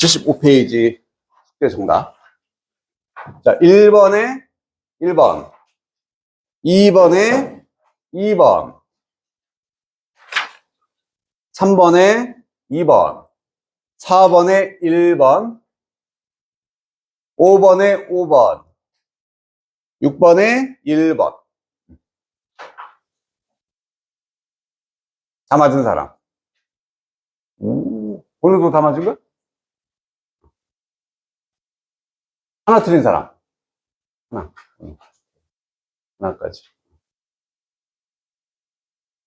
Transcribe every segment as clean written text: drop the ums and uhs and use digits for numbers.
75페이지 숙제 정답. 자, 1번에 1번, 2번에 2번, 3번에 2번, 4번에 1번, 5번에 5번, 6번에 1번. 다 맞은 사람. 오늘도 다 맞은 거야? 하나 틀린 사람. 하나까지.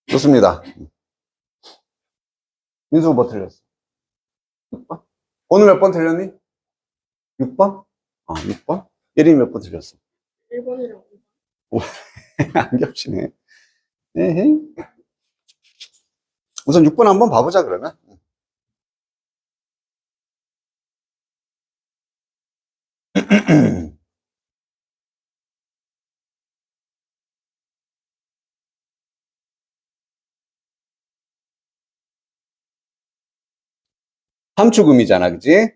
좋습니다. 민수 뭐 틀렸어? 6번? 오늘 몇 번 틀렸니? 6번? 6번? 예림이 몇 번 틀렸어? 1번이랑 안 겹치네. 에헤이. 우선 6번 한번 봐보자, 그러면. 함축음이잖아, 그지?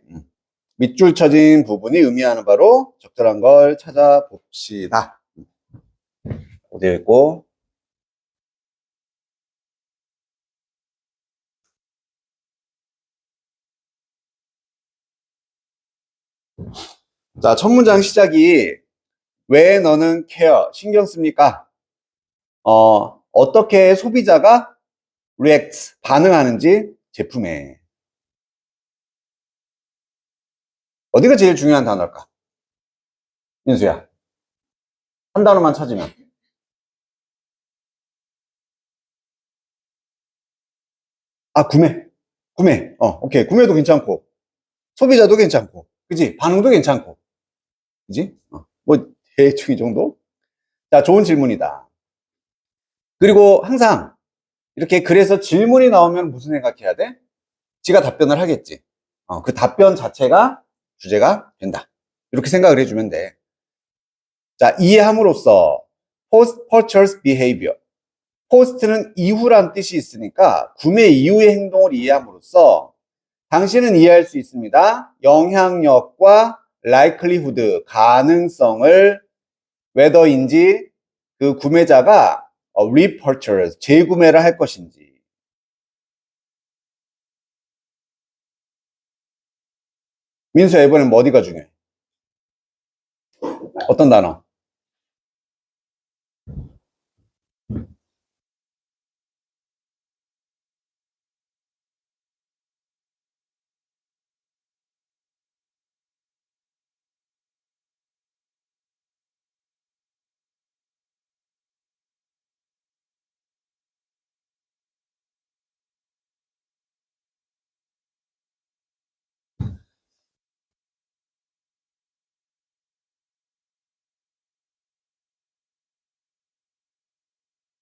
밑줄 쳐진 부분이 의미하는 바로 적절한 걸 찾아봅시다. 어디에 있고? 자, 첫 문장 시작이 왜 너는 케어, 신경 씁니까? 어떻게 소비자가 react, 반응하는지 제품에. 어디가 제일 중요한 단어일까? 민수야. 한 단어만 찾으면. 구매. 구매. 오케이. 구매도 괜찮고, 소비자도 괜찮고, 그지? 반응도 괜찮고, 그지? 뭐, 대충 이 정도? 자, 좋은 질문이다. 그리고 항상, 이렇게 그래서 질문이 나오면 무슨 생각해야 돼? 지가 답변을 하겠지. 그 답변 자체가 주제가 된다. 이렇게 생각을 해주면 돼. 자, 이해함으로써 post purchase behavior. post는 이후란 뜻이 있으니까 구매 이후의 행동을 이해함으로써 당신은 이해할 수 있습니다. 영향력과 likelihood, 가능성을 whether인지 그 구매자가 repurchase, 재구매를 할 것인지. 민수야, 이번엔 뭐 어디가 중요해? 어떤 단어?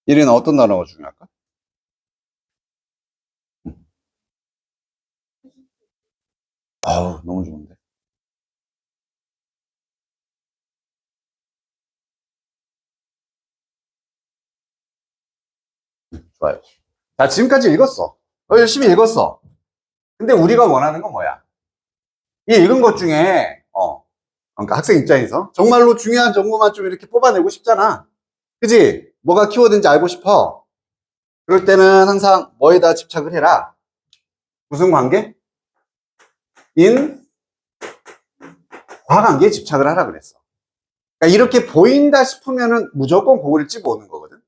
이리는 어떤 단어가 중요할까? 아우, 너무 좋은데. 좋아요. 자, 지금까지 읽었어. 열심히 읽었어. 근데 우리가 원하는 건 뭐야? 이 읽은 것 중에, 그러니까 학생 입장에서 정말로 중요한 정보만 좀 이렇게 뽑아내고 싶잖아. 그지? 뭐가 키워드인지 알고 싶어. 그럴 때는 항상 뭐에다 집착을 해라. 무슨 관계? 과관계에 집착을 하라 그랬어. 그러니까 이렇게 보인다 싶으면은 무조건 그거를 집어오는 거거든.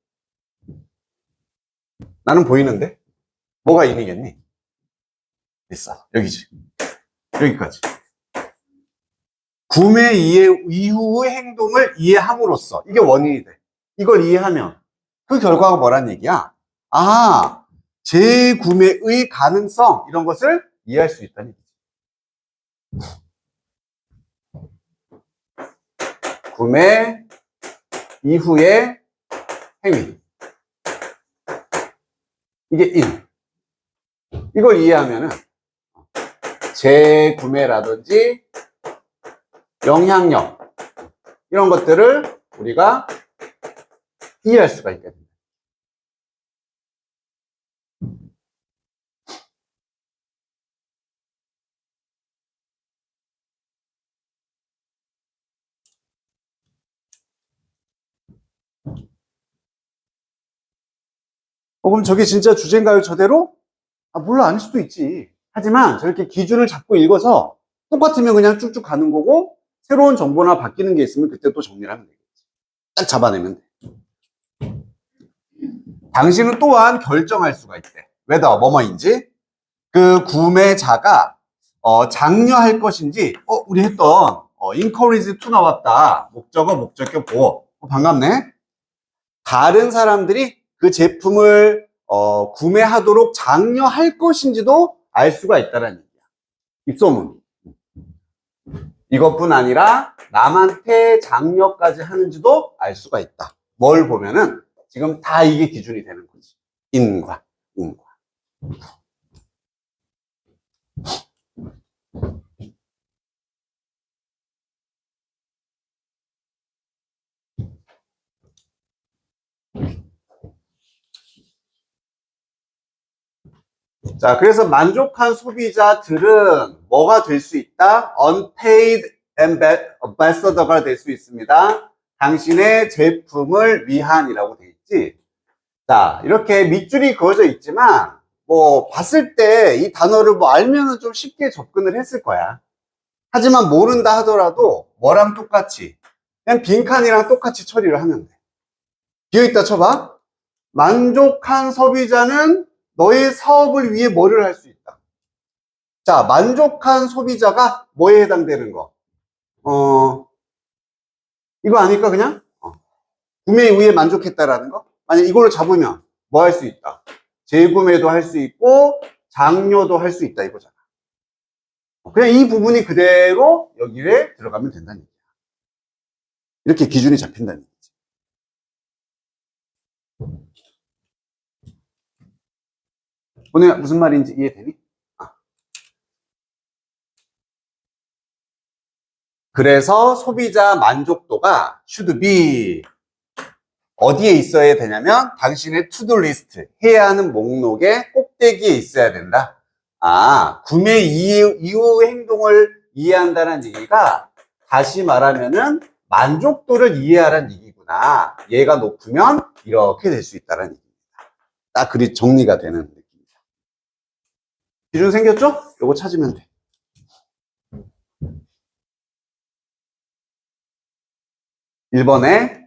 나는 보이는데? 뭐가 인이겠니? 됐어. 여기지. 여기까지. 구매 이후의 행동을 이해함으로써 이게 원인이 돼. 이걸 이해하면 그 결과가 뭐란 얘기야? 재구매의 가능성 이런 것을 이해할 수 있다는 얘기지. 구매 이후의 행위. 이게 이걸 이해하면은 재구매라든지 영향력 이런 것들을 우리가 이해할 수가 있거든요. 그럼 저게 진짜 주제인가요, 저대로? 몰라, 아닐 수도 있지. 하지만 저렇게 기준을 잡고 읽어서 똑같으면 그냥 쭉쭉 가는 거고, 새로운 정보나 바뀌는 게 있으면 그때 또 정리를 하면 되겠지. 딱 잡아내면 돼. 당신은 또한 결정할 수가 있대. whether 뭐뭐인지, 그 구매자가 장려할 것인지, 우리 했던 encourage to 나왔다. 목적어, 목적격 보어. 반갑네. 다른 사람들이 그 제품을 구매하도록 장려할 것인지도 알 수가 있다는 얘기야. 입소문. 이것뿐 아니라 남한테 장려까지 하는지도 알 수가 있다. 뭘 보면은 지금 다 이게 기준이 되는 거지. 인과. 자, 그래서 만족한 소비자들은 뭐가 될 수 있다? Unpaid ambassador가 될 수 있습니다. 당신의 제품을 위한이라고 돼 있지. 자, 이렇게 밑줄이 그어져 있지만 뭐 봤을 때 이 단어를 뭐 알면은 좀 쉽게 접근을 했을 거야. 하지만 모른다 하더라도 뭐랑 똑같이 그냥 빈칸이랑 똑같이 처리를 하면 돼. 비어있다 쳐봐. 만족한 소비자는 너의 사업을 위해 뭐를 할 수 있다. 자, 만족한 소비자가 뭐에 해당되는 거? 이거 아닐까 그냥? 구매 이후에 만족했다라는 거? 만약 이걸로 잡으면 뭐 할 수 있다? 재구매도 할 수 있고 장려도 할 수 있다 이거잖아. 그냥 이 부분이 그대로 여기에 들어가면 된다는 얘기야. 이렇게 기준이 잡힌다는 얘기지. 오늘 무슨 말인지 이해되니? 그래서 소비자 만족도가 should be 어디에 있어야 되냐면 당신의 투두 리스트 해야 하는 목록의 꼭대기에 있어야 된다. 구매 이후 행동을 이해한다는 얘기가 다시 말하면은 만족도를 이해하라는 얘기구나. 얘가 높으면 이렇게 될 수 있다는 얘기입니다. 딱 그리 정리가 되는 느낌입니다. 기준 생겼죠? 요거 찾으면 돼. 1번에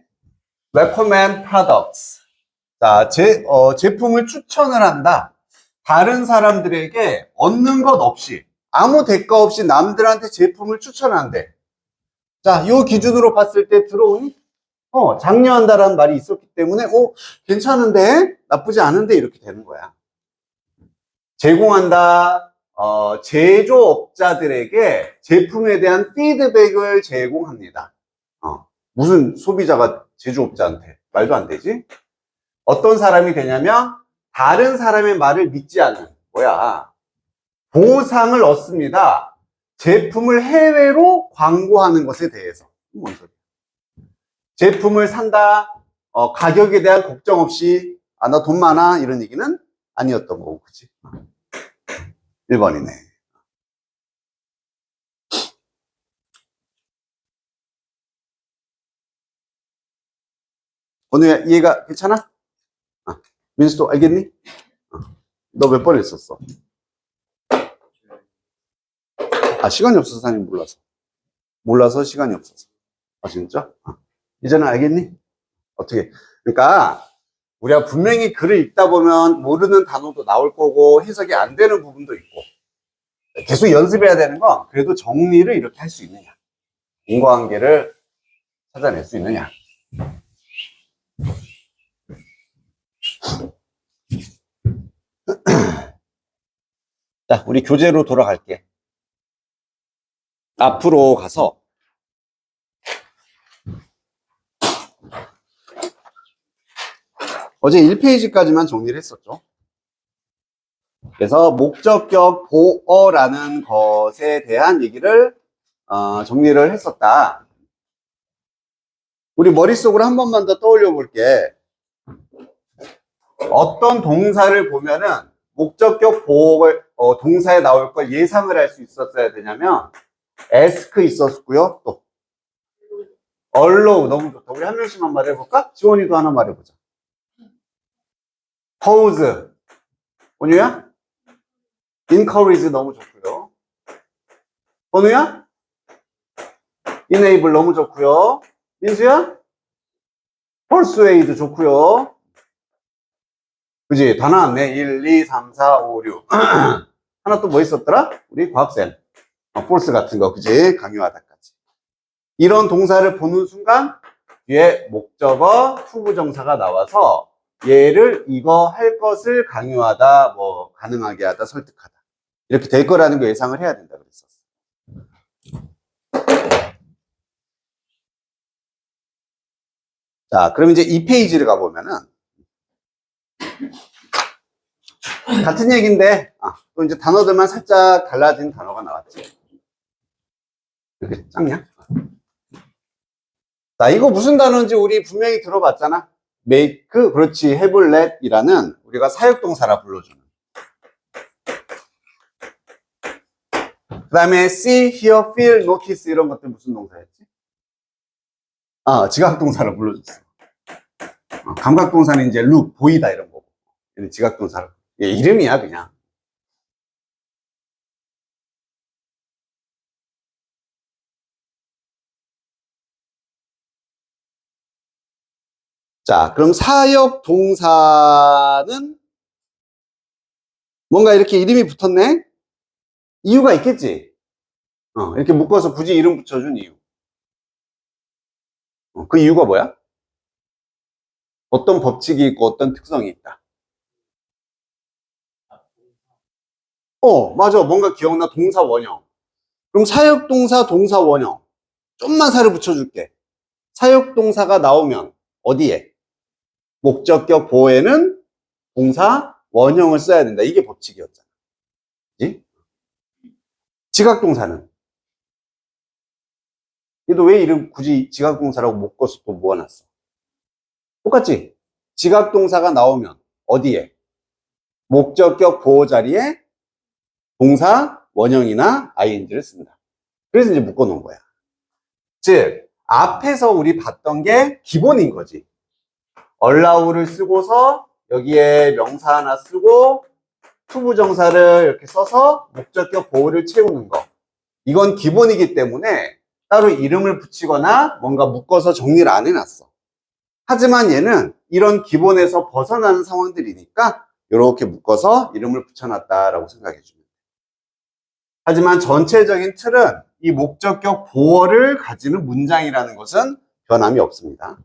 recommend products. 자, 제품을 추천을 한다. 다른 사람들에게 얻는 것 없이 아무 대가 없이 남들한테 제품을 추천한대. 자, 요 기준으로 봤을 때 들어오니? 장려한다라는 말이 있었기 때문에 괜찮은데? 나쁘지 않은데? 이렇게 되는 거야. 제공한다. 제조업자들에게 제품에 대한 피드백을 제공합니다. 무슨 소비자가 제조업자한테 말도 안 되지? 어떤 사람이 되냐면 다른 사람의 말을 믿지 않는 보상을 얻습니다. 제품을 해외로 광고하는 것에 대해서. 뭔 소리야? 제품을 산다. 가격에 대한 걱정 없이 나 돈 많아 이런 얘기는 아니었던 거고, 그치? 1번이네. 오늘 이해가 괜찮아? 민수도 알겠니? 너 몇 번 했었어? 시간이 없어서 사장님 몰라서 시간이 없어서. 진짜? 이제는 알겠니? 어떻게? 그러니까 우리가 분명히 글을 읽다 보면 모르는 단어도 나올 거고 해석이 안 되는 부분도 있고 계속 연습해야 되는 건 그래도 정리를 이렇게 할 수 있느냐, 인과관계를 찾아낼 수 있느냐. 자, 우리 교재로 돌아갈게. 앞으로 가서 어제 1페이지까지만 정리를 했었죠. 그래서 목적격 보어라는 것에 대한 얘기를 정리를 했었다. 우리 머릿속으로 한 번만 더 떠올려 볼게. 어떤 동사를 보면은 목적격 보어를 동사에 나올 걸 예상을 할 수 있었어야 되냐면 ask 있었고요. 또 allow 너무 좋다. 우리 한 명씩만 말해볼까? 지원이도 하나 말해보자. pose. 원유야? encourage 너무 좋고요. 원우야? enable 너무 좋고요. 민수야? persuade 좋고요. 그지? 다 나왔네. 1, 2, 3, 4, 5, 6. 하나 또 뭐 있었더라? 우리 과학쌤. force 같은 거, 그지? 강요하다까지. 이런 동사를 보는 순간 뒤에 목적어, 투부정사가 나와서 얘를 이거 할 것을 강요하다, 뭐 가능하게 하다, 설득하다. 이렇게 될 거라는 거 예상을 해야 된다 그랬었어. 자, 그럼 이제 이 페이지를 가보면은 같은 얘기인데 또 이제 단어들만 살짝 달라진 단어가 나왔지. 이렇게 작냐? 자, 이거 무슨 단어인지 우리 분명히 들어봤잖아. make, 그렇지, have, let 이라는 우리가 사역동사라 불러주는. 그 다음에 see, hear, feel, notice 이런 것들 무슨 동사였지? 지각동사라 불러줬어. 감각동사는 이제 look, 보이다 이런 거고. 얘는 지각동사라. 얘 이름이야 그냥. 자, 그럼 사역 동사는 뭔가 이렇게 이름이 붙었네? 이유가 있겠지? 이렇게 묶어서 굳이 이름 붙여준 이유. 그 이유가 뭐야? 어떤 법칙이 있고 어떤 특성이 있다. 맞아. 뭔가 기억나. 동사 원형. 그럼 사역 동사, 동사 원형. 좀만 살을 붙여줄게. 사역 동사가 나오면 어디에? 목적격 보호에는 동사 원형을 써야 된다. 이게 법칙이었잖아. 그치? 지각동사는? 얘도 왜 이름 굳이 지각동사라고 묶어서 또 모아놨어? 똑같지? 지각동사가 나오면 어디에? 목적격 보호 자리에 동사 원형이나 ing를 쓴다. 그래서 이제 묶어놓은 거야. 즉, 앞에서 우리 봤던 게 기본인 거지. allow를 쓰고서 여기에 명사 하나 쓰고 투부정사를 이렇게 써서 목적격 보호를 채우는 거. 이건 기본이기 때문에 따로 이름을 붙이거나 뭔가 묶어서 정리를 안 해놨어. 하지만 얘는 이런 기본에서 벗어나는 상황들이니까 이렇게 묶어서 이름을 붙여놨다라고 생각해 주면 돼. 하지만 전체적인 틀은 이 목적격 보어를 가지는 문장이라는 것은 변함이 없습니다.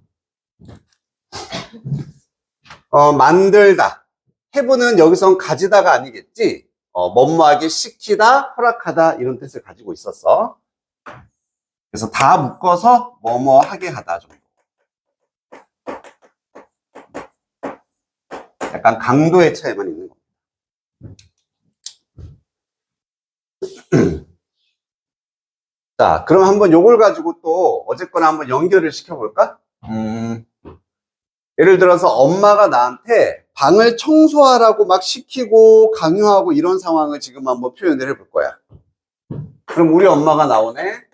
만들다. have는 여기선 가지다가 아니겠지. 뭐뭐하게 시키다, 허락하다 이런 뜻을 가지고 있었어. 그래서 다 묶어서 뭐뭐하게 하다 정도. 약간 강도의 차이만 있는 겁니다. 자, 그럼 한번 요걸 가지고 또 어쨌거나 한번 연결을 시켜볼까? 예를 들어서 엄마가 나한테 방을 청소하라고 막 시키고 강요하고 이런 상황을 지금 한번 표현을 해볼 거야. 그럼 우리 엄마가 나오네.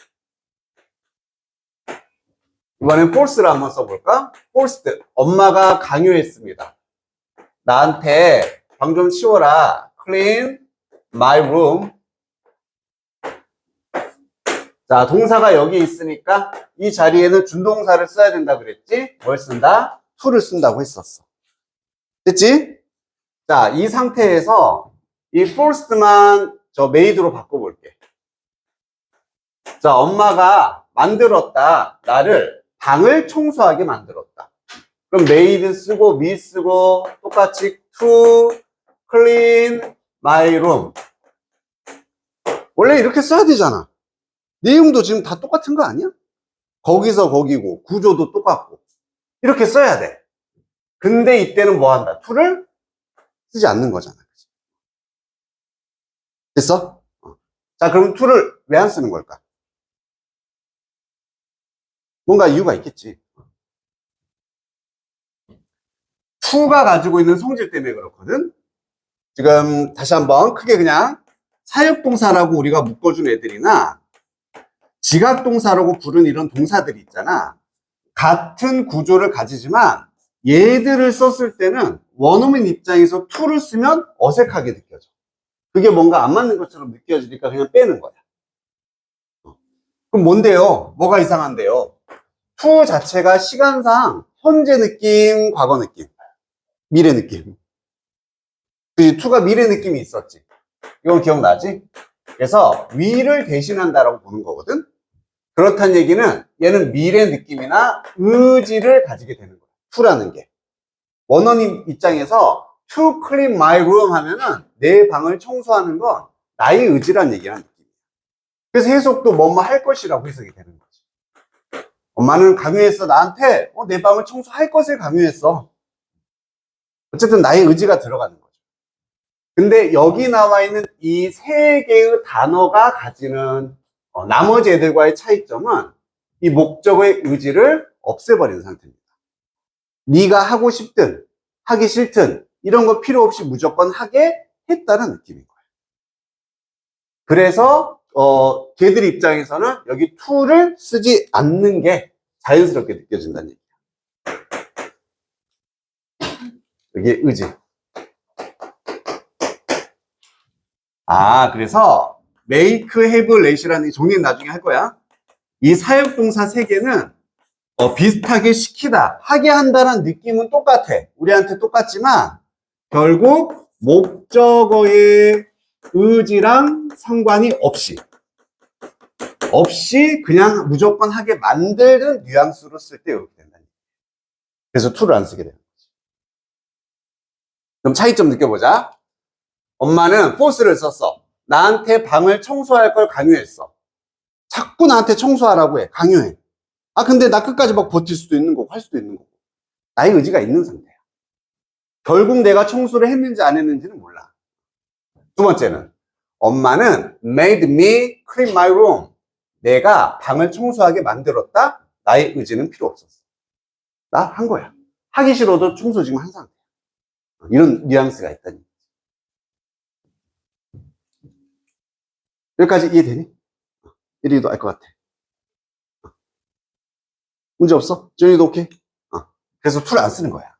이번엔 force를 한번 써볼까? forced. 엄마가 강요했습니다. 나한테 방 좀 치워라. clean my room. 자, 동사가 여기 있으니까 이 자리에는 준동사를 써야 된다 그랬지? 뭘 쓴다? to를 쓴다고 했었어. 됐지? 자, 이 상태에서 이 forced만 저 made로 바꿔볼게. 자, 엄마가 만들었다. 나를 방을 청소하게 만들었다. 그럼 made 쓰고 me 쓰고 똑같이 to clean my room. 원래 이렇게 써야 되잖아. 내용도 지금 다 똑같은 거 아니야? 거기서 거기고 구조도 똑같고 이렇게 써야 돼. 근데 이때는 뭐 한다? to를 쓰지 않는 거잖아. 됐어? 자, 그럼 to를 왜 안 쓰는 걸까? 뭔가 이유가 있겠지. to가 가지고 있는 성질 때문에 그렇거든. 지금 다시 한번 크게 그냥 사역동사라고 우리가 묶어준 애들이나 지각동사라고 부른 이런 동사들이 있잖아. 같은 구조를 가지지만 얘들을 썼을 때는 원어민 입장에서 to를 쓰면 어색하게 느껴져. 그게 뭔가 안 맞는 것처럼 느껴지니까 그냥 빼는 거야. 그럼 뭔데요? 뭐가 이상한데요? to 자체가 시간상 현재 느낌, 과거 느낌, 미래 느낌. 그 to가 미래 느낌이 있었지. 이건 기억나지? 그래서 we를 대신한다라고 보는 거거든. 그렇다는 얘기는 얘는 미래 느낌이나 의지를 가지게 되는 거야. to라는 게. 원어민 입장에서 to clean my room 하면은 내 방을 청소하는 건 나의 의지란 얘기란 느낌이야. 그래서 해석도 뭐뭐 할 것이라고 해석이 되는 거지. 엄마는 강요했어. 나한테 내 방을 청소할 것을 강요했어. 어쨌든 나의 의지가 들어가는 거죠. 근데 여기 나와 있는 이 세 개의 단어가 가지는 나머지 애들과의 차이점은 이 목적의 의지를 없애버리는 상태입니다. 네가 하고 싶든 하기 싫든 이런 거 필요 없이 무조건 하게 했다는 느낌인 거예요. 그래서 걔들 입장에서는 여기 to를 쓰지 않는 게 자연스럽게 느껴진다는 얘기예요. 여기 의지. 그래서 make, have, let이라는 정리는 나중에 할 거야. 이 사역동사 세 개는 비슷하게 시키다, 하게 한다는 느낌은 똑같아. 우리한테 똑같지만 결국 목적어의 의지랑 상관이 없이 그냥 무조건 하게 만드는 뉘앙스로 쓸 때 이렇게 된다. 그래서 to를 안 쓰게 되는 거지. 그럼 차이점 느껴보자. 엄마는 force를 썼어. 나한테 방을 청소할 걸 강요했어. 자꾸 나한테 청소하라고 해. 강요해. 근데 나 끝까지 막 버틸 수도 있는 거고 할 수도 있는 거고. 나의 의지가 있는 상태야. 결국 내가 청소를 했는지 안 했는지는 몰라. 두 번째는 엄마는 made me clean my room. 내가 방을 청소하게 만들었다. 나의 의지는 필요 없었어. 나 한 거야. 하기 싫어도 청소 지금 한 상태야. 이런 뉘앙스가 있다니. 여기까지 이해되니? 1위도 알 것 같아. 문제 없어? 정리도 오케이? 그래서 to를 안 쓰는 거야.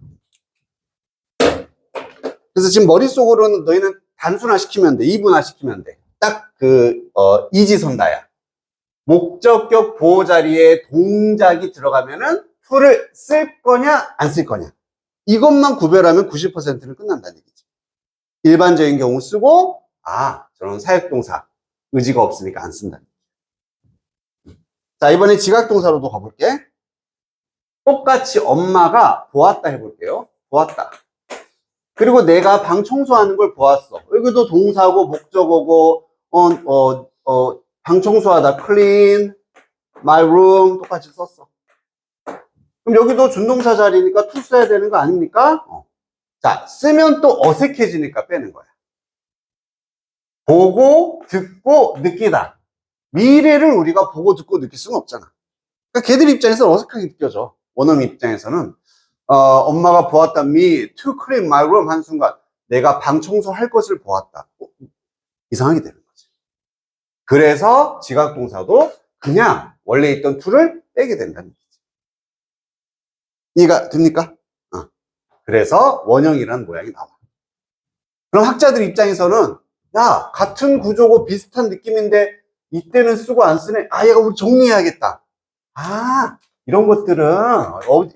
그래서 지금 머릿속으로는 너희는 단순화시키면 돼. 이분화시키면 돼. 딱 이지선다야. 목적격 보호 자리에 동작이 들어가면은 to를 쓸 거냐 안 쓸 거냐. 이것만 구별하면 90%는 끝난다는 얘기지. 일반적인 경우 쓰고 저런 사역동사 의지가 없으니까 안 쓴다. 자, 이번에 지각동사로도 가볼게. 똑같이 엄마가 보았다 해볼게요. 보았다. 그리고 내가 방 청소하는 걸 보았어. 여기도 동사고 목적어고 방 청소하다 clean my room 똑같이 썼어. 그럼 여기도 준동사 자리니까 to 써야 되는 거 아닙니까? 자, 쓰면 또 어색해지니까 빼는 거야. 보고 듣고 느끼다. 미래를 우리가 보고 듣고 느낄 수는 없잖아. 그러니까 걔들 입장에서 어색하게 느껴져. 원어민 입장에서는 엄마가 보았다 me to clean my room 한 순간 내가 방 청소할 것을 보았다. 이상하게 되는 거지. 그래서 지각동사도 그냥 원래 있던 to를 빼게 된다는 얘기지. 이해가 됩니까? 그래서 원형이라는 모양이 나와. 그럼 학자들 입장에서는 야, 같은 구조고 비슷한 느낌인데 이때는 쓰고 안 쓰네. 얘가 우리 정리해야겠다. 이런 것들은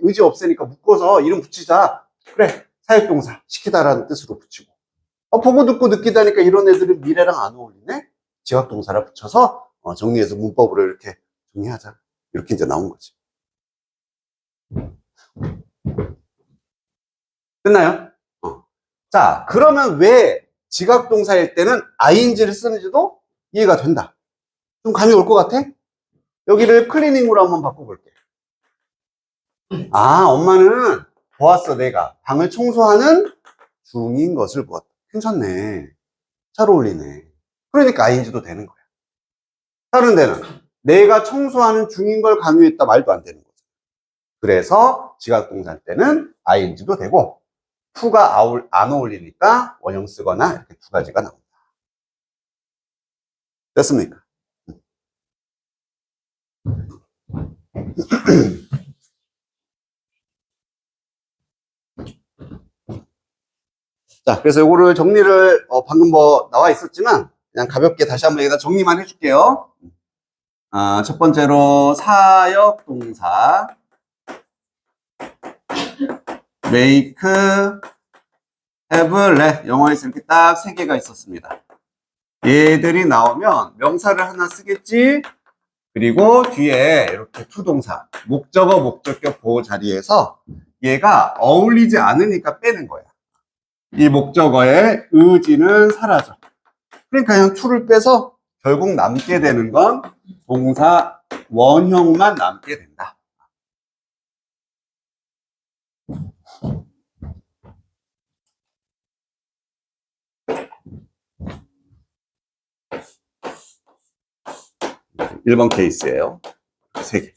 의지 없으니까 묶어서 이름 붙이자. 그래, 사역동사 시키다라는 뜻으로 붙이고. 보고 듣고 느끼다니까 이런 애들은 미래랑 안 어울리네. 지각동사를 붙여서 정리해서 문법으로 이렇게 정리하자. 이렇게 이제 나온 거지. 됐나요? 자, 그러면 왜 지각동사일 때는 ing를 쓰는지도 이해가 된다. 좀 감이 올 것 같아? 여기를 클리닝으로 한번 바꿔볼게. 엄마는 보았어. 내가 방을 청소하는 중인 것을 보았다. 괜찮네. 잘 어울리네. 그러니까 ing도 되는 거야. 다른 데는 내가 청소하는 중인 걸 강요했다. 말도 안 되는 거죠. 그래서 지각동사 때는 ing도 되고 to가 안 어울리니까 원형 쓰거나 이렇게 두 가지가 나옵니다. 됐습니까? 자, 그래서 요거를 정리를, 방금 뭐 나와 있었지만, 그냥 가볍게 다시 한번 여기다 정리만 해줄게요. 첫 번째로, 사역 동사, make, have, let. 영어에서 이렇게 딱 세 개가 있었습니다. 얘들이 나오면 명사를 하나 쓰겠지? 그리고 뒤에 이렇게 투동사, 목적어, 목적격 보호 자리에서 얘가 어울리지 않으니까 빼는 거야. 이 목적어의 의지는 사라져. 그러니까 그냥 to를 빼서 결국 남게 되는 건 동사 원형만 남게 된다. 일 번 케이스예요. 3개.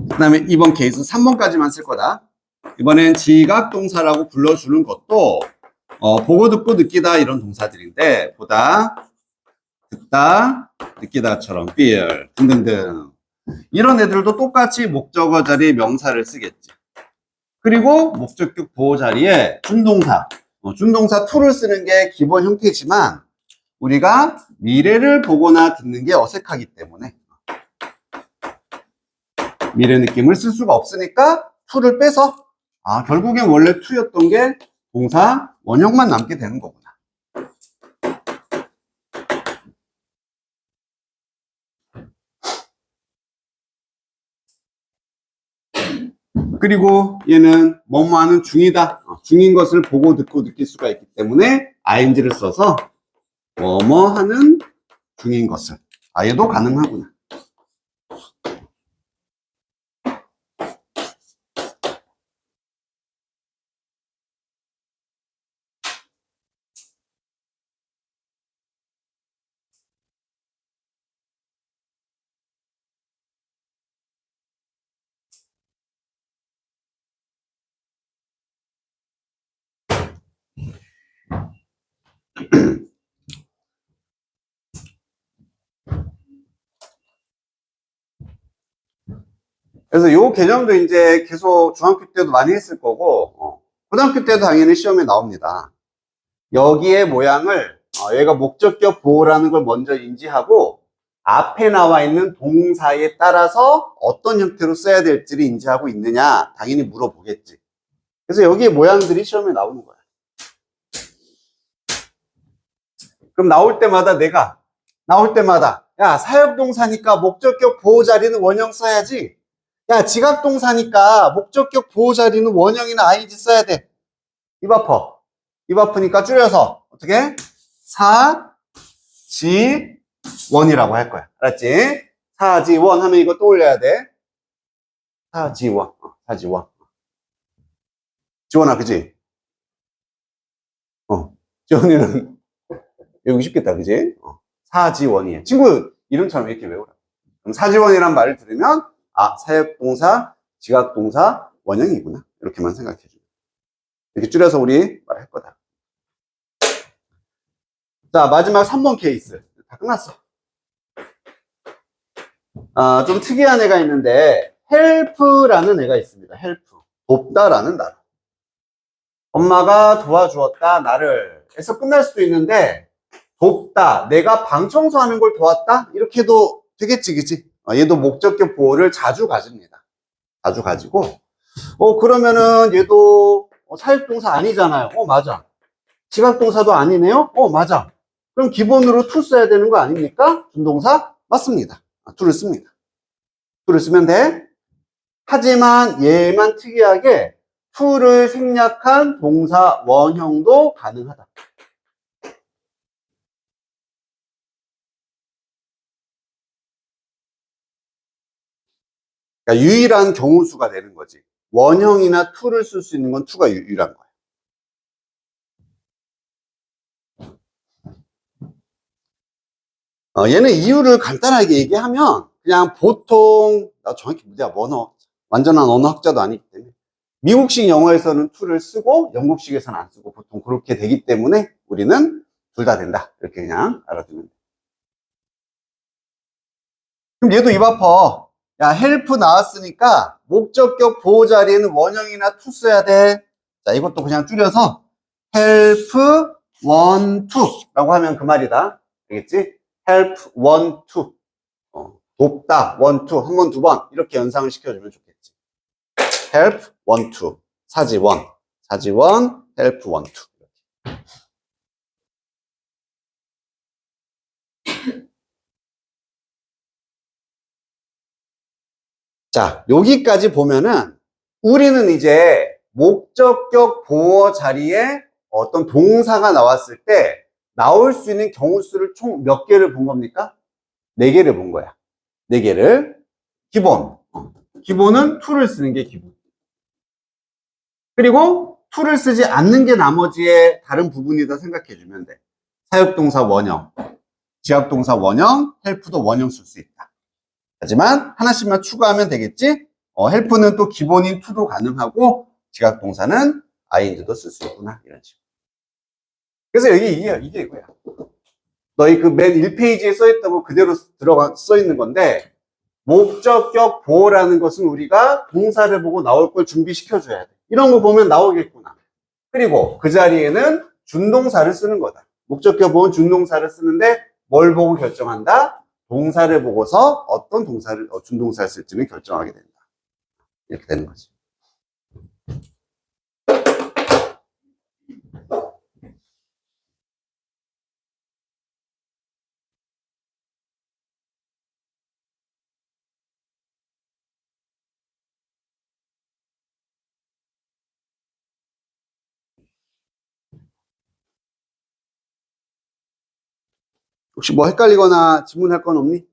그 다음에 2번 케이스 3번까지만 쓸 거다. 이번엔 지각동사라고 불러주는 것도 보고 듣고 느끼다 이런 동사들인데 보다, 듣다, 느끼다처럼 feel 등등등 이런 애들도 똑같이 목적어 자리에 명사를 쓰겠지. 그리고 목적격 보호 자리에 준동사, 준동사 to를 쓰는 게 기본 형태지만 우리가 미래를 보거나 듣는 게 어색하기 때문에 미래 느낌을 쓸 수가 없으니까 to를 빼서 결국엔 원래 to였던 게 동사 원형만 남게 되는 거구나. 그리고 얘는 뭐뭐 하는 중이다. 중인 것을 보고 듣고 느낄 수가 있기 때문에 ing를 써서 뭐뭐 하는 중인 것을. 얘도 가능하구나. 그래서 요 개념도 이제 계속 중학교 때도 많이 했을 거고, 고등학교 때도 당연히 시험에 나옵니다. 여기에 모양을, 얘가 목적격 보호라는 걸 먼저 인지하고, 앞에 나와 있는 동사에 따라서 어떤 형태로 써야 될지를 인지하고 있느냐, 당연히 물어보겠지. 그래서 여기에 모양들이 시험에 나오는 거야. 그럼 나올 때마다, 야, 사역동사니까 목적격 보호 자리는 원형 써야지. 야, 지각동사니까 목적격 보호 자리는 원형이나 ing 써야 돼. 입 아파. 입 아프니까 줄여서 어떻게? 사지원이라고 할 거야. 알았지? 사지원 하면 이거 또 올려야 돼. 사지원. 사지원. 지원아, 그지? 지원이는 외우기 쉽겠다, 그지? 사지원이에요. 친구 이름처럼 이렇게 외우라. 그럼 사지원이란 말을 들으면 사역동사, 지각동사, 원형이구나. 이렇게만 생각해 줘. 이렇게 줄여서 우리 말할 거다. 자, 마지막 3번 케이스. 다 끝났어. 좀 특이한 애가 있는데, help라는 애가 있습니다. help. 돕다라는 단어. 엄마가 도와주었다, 나를. 해서 끝날 수도 있는데, 돕다, 내가 방 청소하는 걸 도왔다? 이렇게도 되겠지, 그치? 얘도 목적격 보호를 자주 가집니다. 자주 가지고. 그러면은 얘도 사역동사 아니잖아요. 맞아. 지각동사도 아니네요. 맞아. 그럼 기본으로 to 써야 되는 거 아닙니까? 준동사? 맞습니다. to를 씁니다. to를 쓰면 돼. 하지만 얘만 특이하게 to를 생략한 동사 원형도 가능하다. 그러니까 유일한 경우수가 되는 거지. 원형이나 to를 쓸 수 있는 건 to가 유일한 거야. 얘는 이유를 간단하게 얘기하면 그냥 보통 나 정확히 내가 완전한 언어학자도 아니기 때문에 미국식 영어에서는 to를 쓰고 영국식에서는 안 쓰고 보통 그렇게 되기 때문에 우리는 둘 다 된다. 이렇게 그냥 알아두면 돼. 그럼 얘도 입 아파. 야, 헬프 나왔으니까 목적격 보호 자리에는 원형이나 투 써야 돼. 자, 이것도 그냥 줄여서 help one two 라고 하면 그 말이다. 알겠지? help one two. 돕다 one two 한 번 두 번 이렇게 연상을 시켜주면 좋겠지. help one two 사지 원 help one two. 자, 여기까지 보면은 우리는 이제 목적격 보호 자리에 어떤 동사가 나왔을 때 나올 수 있는 경우 수를 총 몇 개를 본 겁니까? 4개를 본 거야. 4개를. 기본. 기본은 to를 쓰는 게 기본. 그리고 to를 쓰지 않는 게 나머지의 다른 부분이다 생각해주면 돼. 사역동사 원형, 지합동사 원형, help도 원형 쓸 수 있다. 하지만 하나씩만 추가하면 되겠지? help는 또 기본인 to도 가능하고 지각동사는 ing도 쓸 수 있구나. 이런 식으로. 그래서 여기 이게 이거야. 너희 그 맨 1페이지에 써있다고 그대로 써있는 건데 목적격 보호라는 것은 우리가 동사를 보고 나올 걸 준비시켜줘야 돼. 이런 거 보면 나오겠구나. 그리고 그 자리에는 준동사를 쓰는 거다. 목적격 보호는 준동사를 쓰는데 뭘 보고 결정한다? 동사를 보고서 어떤 동사를, 준동사를 쓸지는 결정하게 된다. 이렇게 되는 거지. 혹시 뭐 헷갈리거나 질문할 건 없니?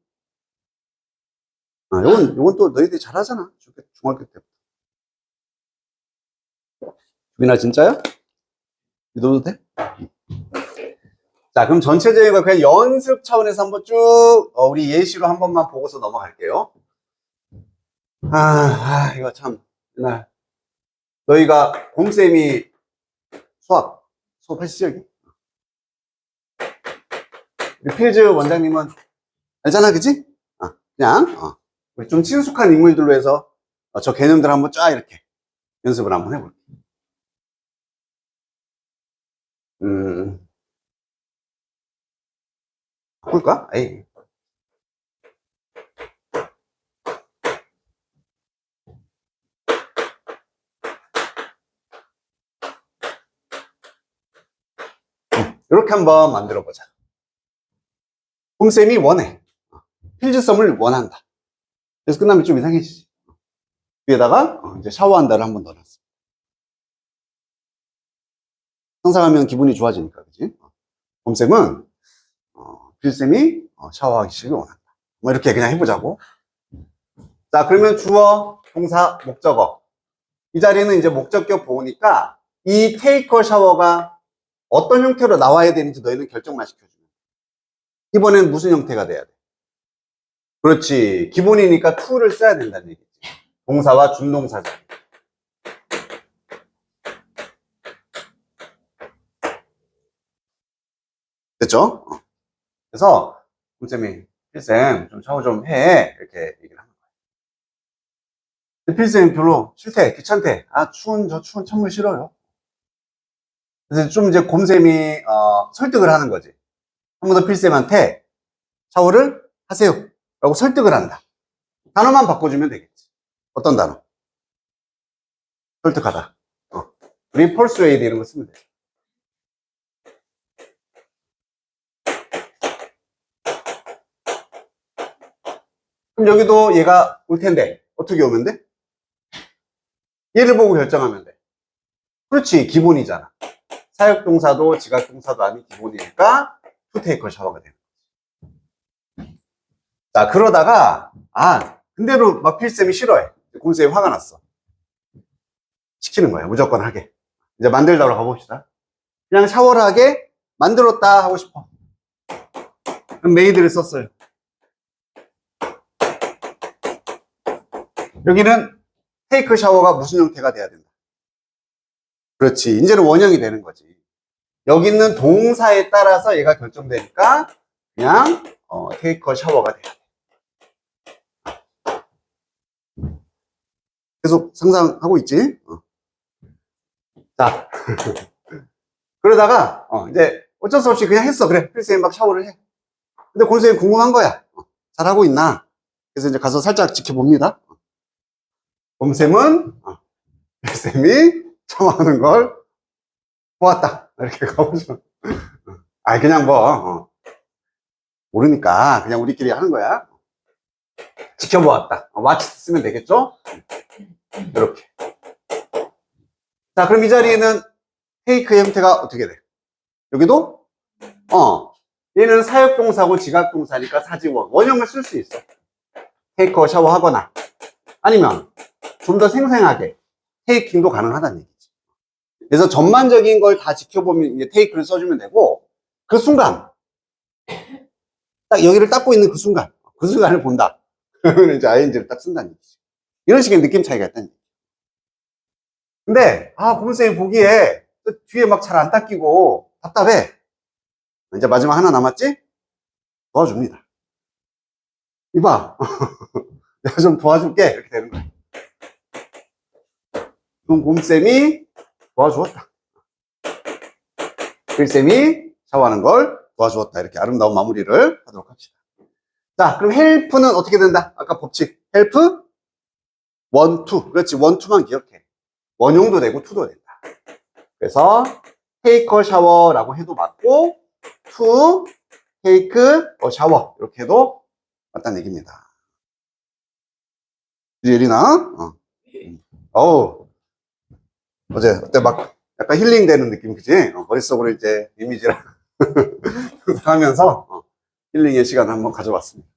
요건 또 너희들이 잘하잖아. 중학교 때부터. 주민아, 진짜야? 믿어도 돼? 자, 그럼 전체적인 거 그냥 연습 차원에서 한번 쭉, 우리 예시로 한 번만 보고서 넘어갈게요. 이거 참, 옛날. 너희가 곰쌤이 수업하시죠, 여기? 우리 필즈 원장님은 알잖아, 그치? 그냥, 우리 좀 친숙한 인물들로 해서 저 개념들 한번 쫙 이렇게 연습을 한번 해볼게. 바꿀까? 에이. 이렇게 한번 만들어 보자. 곰쌤이 원해. 필즈썸을 원한다. 그래서 끝나면 좀 이상해지지. 위에다가 이제 샤워한다를 한번 넣어놨어. 상상하면 기분이 좋아지니까, 그지? 곰쌤은 필쌤이 샤워하기를 원한다. 뭐 이렇게 그냥 해보자고. 자, 그러면 주어, 동사, 목적어. 이 자리는 이제 목적격 보호니까 이 테이크 샤워가 어떤 형태로 나와야 되는지 너희는 결정만 시켜주면 돼. 이번엔 무슨 형태가 돼야 돼? 그렇지. 기본이니까 to를 써야 된다는 얘기지. 동사와 준동사죠. 됐죠? 그래서 곰쌤이 필쌤 좀 샤워 좀 해. 이렇게 얘기를 하는 거예요. 근데 필쌤 별로 싫대. 귀찮대. 저 추운 찬물 싫어요. 그래서 좀 이제 곰쌤이 설득을 하는 거지. 한 번 더 필쌤한테 샤워를 하세요 라고 설득을 한다. 단어만 바꿔주면 되겠지. 어떤 단어? 설득하다. persuade 이런 거 쓰면 돼. 그럼 여기도 얘가 올 텐데 어떻게 오면 돼? 얘를 보고 결정하면 돼. 그렇지, 기본이잖아. 사역동사도 지각동사도 아닌 기본이니까 to take a shower가 되는 거지. 자, 그러다가 근데도 막 필쌤이 싫어해. 곰쌤이 화가 났어. 시키는 거야. 무조건 하게. 이제 만들다로 가봅시다. 그냥 샤워를 하게 만들었다 하고 싶어. 그럼 메이드를 썼어요. 여기는 테이크 샤워가 무슨 형태가 돼야 된다. 그렇지. 이제는 원형이 되는 거지. 여기 있는 동사에 따라서 얘가 결정되니까 그냥 테이크 샤워가 돼야 돼. 계속 상상하고 있지? 자, 그러다가, 이제 어쩔 수 없이 그냥 했어. 그래, 필쌤 막 샤워를 해. 근데 곰쌤이 궁금한 거야. 잘하고 있나? 그래서 이제 가서 살짝 지켜봅니다. 곰쌤은, 필쌤이 샤워하는 걸 보았다. 이렇게 가보죠. 그냥 뭐, 모르니까 그냥 우리끼리 하는 거야. 지켜보았다. watch 쓰면 되겠죠? 이렇게. 자, 그럼 이 자리에는 take의 형태가 어떻게 돼? 여기도? 얘는 사역동사고 지각동사니까 사지원. 원형을 쓸 수 있어. 테이크 샤워하거나. 아니면 좀 더 생생하게 테이킹도 가능하다는 얘기지. 그래서 전반적인 걸 다 지켜보면 이제 테이크를 써주면 되고, 그 순간, 딱 여기를 닦고 있는 그 순간을 본다. 그러면 이제 ing를 딱 쓴다는 얘기지. 이런 식의 느낌 차이가 있다는 얘기지. 근데, 고문쌤이 보기에 뒤에 막 잘 안 닦이고 답답해. 이제 마지막 하나 남았지? 도와줍니다. 이봐. 내가 좀 도와줄게. 이렇게 되는 거야. 그럼 곰쌤이 도와주었다. 필쌤이 샤워하는 걸 도와주었다. 이렇게 아름다운 마무리를 하도록 합시다. 자, 그럼 help는 어떻게 된다? 아까 법칙. help, one, to. 그렇지. one, to만 기억해. 원용도 되고 to도 된다. 그래서 take a shower라고 해도 맞고 to take a shower 이렇게 해도 맞다는 얘기입니다. 예리나? 어제 그때 막 약간 힐링되는 느낌, 그지? 머릿속으로 이제 이미지를 하면서 힐링의 시간을 한번 가져봤습니다.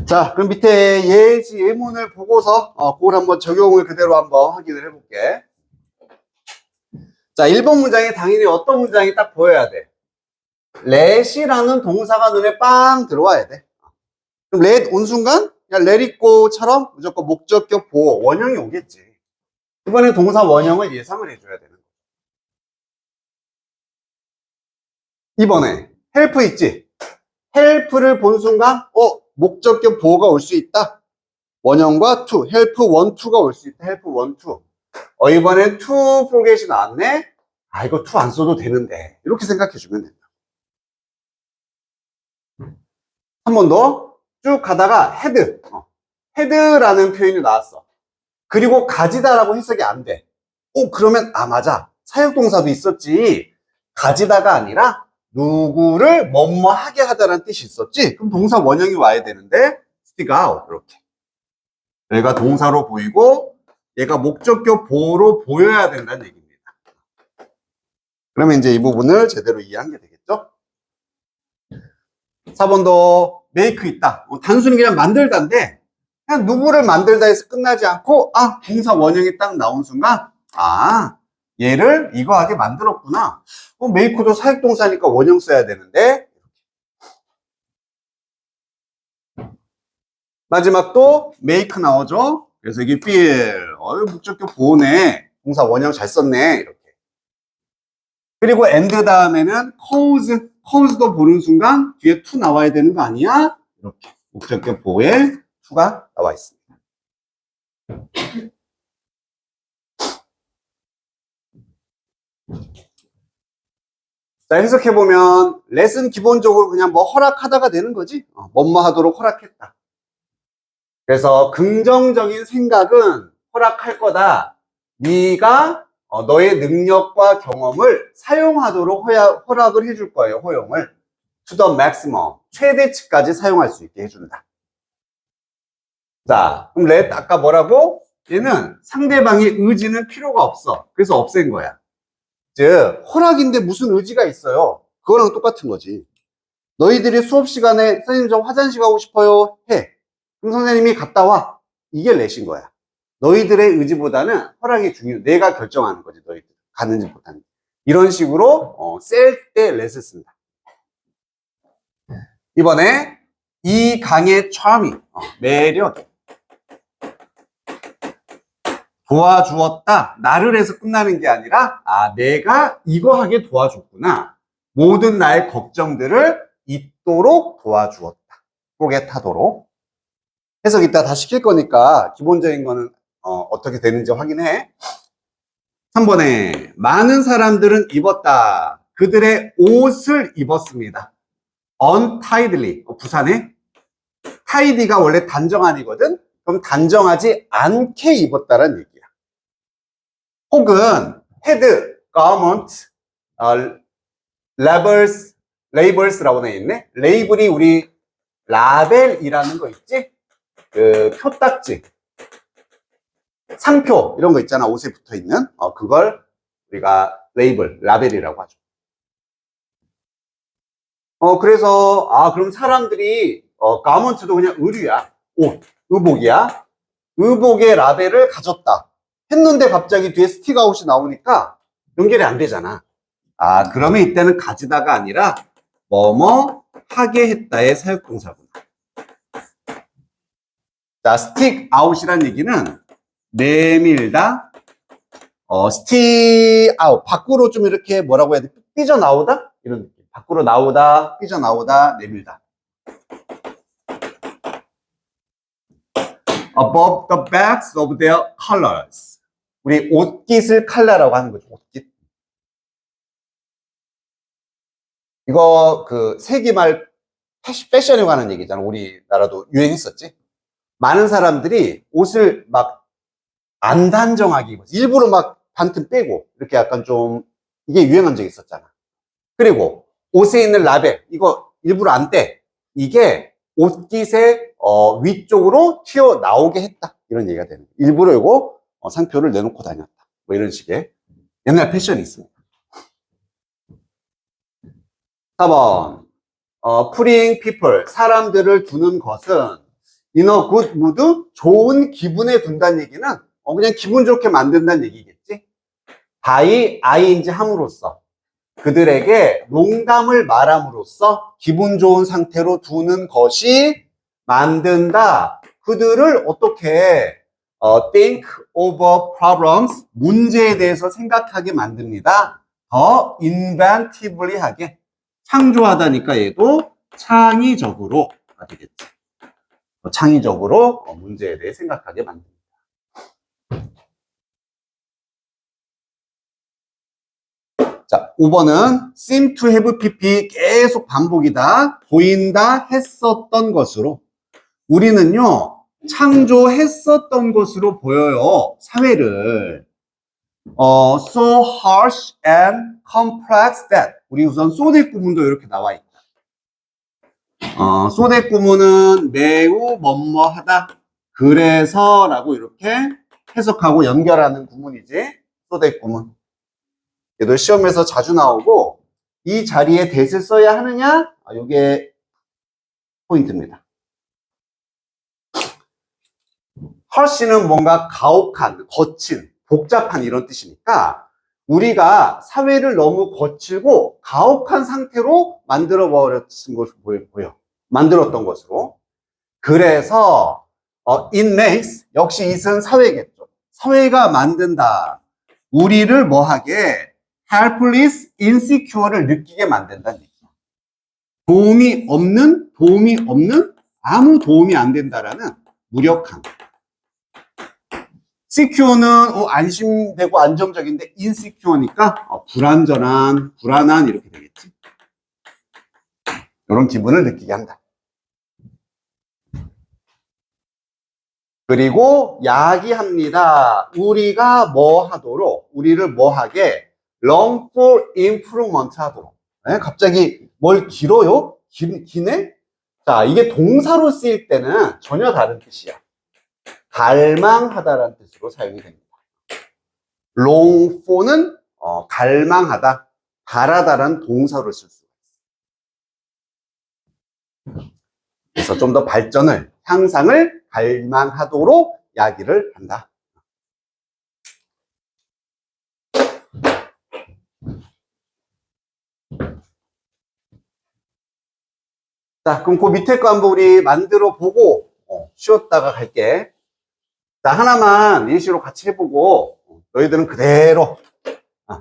자, 그럼 밑에 예시 예문을 보고서 그걸 한번 적용을 그대로 한번 확인을 해볼게. 자, 1번 문장에 당연히 어떤 문장이 딱 보여야 돼. let이라는 동사가 눈에 빵 들어와야 돼. 그럼 let 온 순간 그냥 let it go처럼 무조건 목적격 보호 원형이 오겠지. 이번엔 동사 원형을 예상을 해줘야 되는 거야. 이번에 help 있지? help를 본 순간 목적격 보호가 올 수 있다. 원형과 to, help one, to가 올 수 있다. help one, to. 이번엔 to forget이 나왔네? 이거 to 안 써도 되는데. 이렇게 생각해주면 된다. 한 번 더 쭉 가다가 head. head라는 표현이 나왔어. 그리고 가지다라고 해석이 안 돼. 그러면 맞아. 사역동사도 있었지. 가지다가 아니라 누구를 뭐뭐 하게 하다라는 뜻이 있었지. 그럼 동사 원형이 와야 되는데 stick out 이렇게. 얘가 동사로 보이고 얘가 목적격 보호로 보여야 된다는 얘기입니다. 그러면 이제 이 부분을 제대로 이해한 게 되겠죠? 4번도 make 있다. 단순히 그냥 만들다인데 그냥 누구를 만들다 해서 끝나지 않고 동사 원형이 딱 나온 순간 얘를 이거하게 만들었구나. make도 사역동사니까 원형 써야 되는데 마지막 또 make 나오죠. 그래서 이게 feel 목적격 보호네. 동사 원형 잘 썼네. 이렇게. 그리고 and 다음에는 cause도 보는 순간 뒤에 to 나와야 되는 거 아니야? 이렇게 목적격 보호에 to가 나와 있습니다. 자, 해석해보면 let은 기본적으로 그냥 뭐 허락하다가 되는 거지. 뭐뭐 하도록 허락했다. 그래서 긍정적인 생각은 허락할 거다. 네가 너의 능력과 경험을 사용하도록 허락을 해줄 거예요. 허용을 to the maximum 최대치까지 사용할 수 있게 해준다. 자, 그럼 let 아까 뭐라고? 얘는 상대방의 의지는 필요가 없어. 그래서 없앤 거야. 즉 허락인데 무슨 의지가 있어요? 그거랑 똑같은 거지. 너희들이 수업 시간에 선생님 저 화장실 가고 싶어요 해. 그럼 선생님이 갔다 와. 이게 let인 거야. 너희들의 의지보다는 허락이 중요해. 내가 결정하는 거지. 너희들 가는지 못하는지. 이런 식으로 셀 때 let을 씁니다. 이번에 이 강의 charming, 매력이 도와주었다. 나를 해서 끝나는 게 아니라 내가 이거 하게 도와줬구나. 모든 나의 걱정들을 잊도록 도와주었다. 속에 타도록. 해석 이따 다 시킬 거니까 기본적인 거는 어떻게 되는지 확인해. 3번에 많은 사람들은 입었다. 그들의 옷을 입었습니다. untidily. 부산에 tidy가 원래 단정한이거든. 그럼 단정하지 않게 입었다는 얘기야. 혹은 had garment, labels라고 돼 있네. 레이블이 우리 라벨이라는 거 있지? 그 표딱지, 상표 이런 거 있잖아. 옷에 붙어 있는 그걸 우리가 레이블, 라벨이라고 하죠. 그래서 그럼 사람들이 가먼트도 그냥 의류야. 옷, 의복이야. 의복의 라벨을 가졌다 했는데 갑자기 뒤에 스틱아웃이 나오니까 연결이 안 되잖아. 그러면 이때는 가지다가 아니라 뭐뭐 하게 했다의 사역동사구나. 자, 스틱아웃이란 얘기는 내밀다, 스틱아웃, 밖으로 좀 이렇게 뭐라고 해야 돼? 삐져나오다? 이런 느낌. 밖으로 나오다, 삐져나오다, 내밀다. Above the backs of their colors. 우리 옷깃을 컬러라고 하는 거죠. 옷깃. 이거 그 세기말 패션에 관한 얘기잖아. 우리나라도 유행했었지. 많은 사람들이 옷을 막 안 단정하게 입었어. 일부러 막 반틈 빼고 이렇게 약간 좀 이게 유행한 적이 있었잖아. 그리고 옷에 있는 라벨 이거 일부러 안 떼. 이게 옷깃의 위쪽으로 튀어나오게 했다. 이런 얘기가 되는 거예요. 일부러 이거 상표를 내놓고 다녔다. 뭐 이런 식의 옛날 패션이 있습니다. 4번 putting people, 사람들을 두는 것은 in a good mood, 좋은 기분에 둔다는 얘기는 그냥 기분 좋게 만든다는 얘기겠지. by i인지 함으로써 그들에게 농담을 말함으로써 기분 좋은 상태로 두는 것이 만든다. 그들을 어떻게 think over problems, 문제에 대해서 생각하게 만듭니다. 더 inventively 하게. 창조하다니까 얘도 창의적으로 되겠지. 창의적으로 문제에 대해 생각하게 만듭니다. 자, 5번은 seem to have pp 계속 반복이다. 보인다 했었던 것으로. 우리는요, 창조했었던 것으로 보여요. 사회를. so harsh and complex that. 우리 우선 소대 구문도 이렇게 나와 있다. 소대 구문은 매우 뭐뭐하다. 그래서 라고 이렇게 해석하고 연결하는 구문이지. 소대 구문. 얘도 시험에서 자주 나오고 이 자리에 that을 써야 하느냐? 이게 포인트입니다. harsh는 뭔가 가혹한, 거친, 복잡한 이런 뜻이니까 우리가 사회를 너무 거칠고 가혹한 상태로 만들어버렸던 것으로 보여. 만들었던 것으로. 그래서 it makes, 역시 it은 사회겠죠. 사회가 만든다. 우리를 뭐하게? helpless, insecure를 느끼게 만든다는 얘기야. 도움이 없는, 아무 도움이 안 된다라는 무력함. secure는 안심되고 안정적인데 insecure니까 불안한 이렇게 되겠지. 이런 기분을 느끼게 한다. 그리고 야기합니다. 우리가 뭐 하도록, 우리를 뭐 하게? long for improvement 하도록. 갑자기 뭘 길어요? 기네? 자, 이게 동사로 쓰일 때는 전혀 다른 뜻이야. 갈망하다라는 뜻으로 사용이 됩니다. long for는 갈망하다, 바라다라는 동사로 쓸 수가 있어요. 그래서 좀 더 발전을, 향상을 갈망하도록 야기를 한다. 자, 그럼 그 밑에 거 한번 우리 만들어 보고, 쉬었다가 갈게. 자, 하나만 예시로 같이 해보고, 너희들은 그대로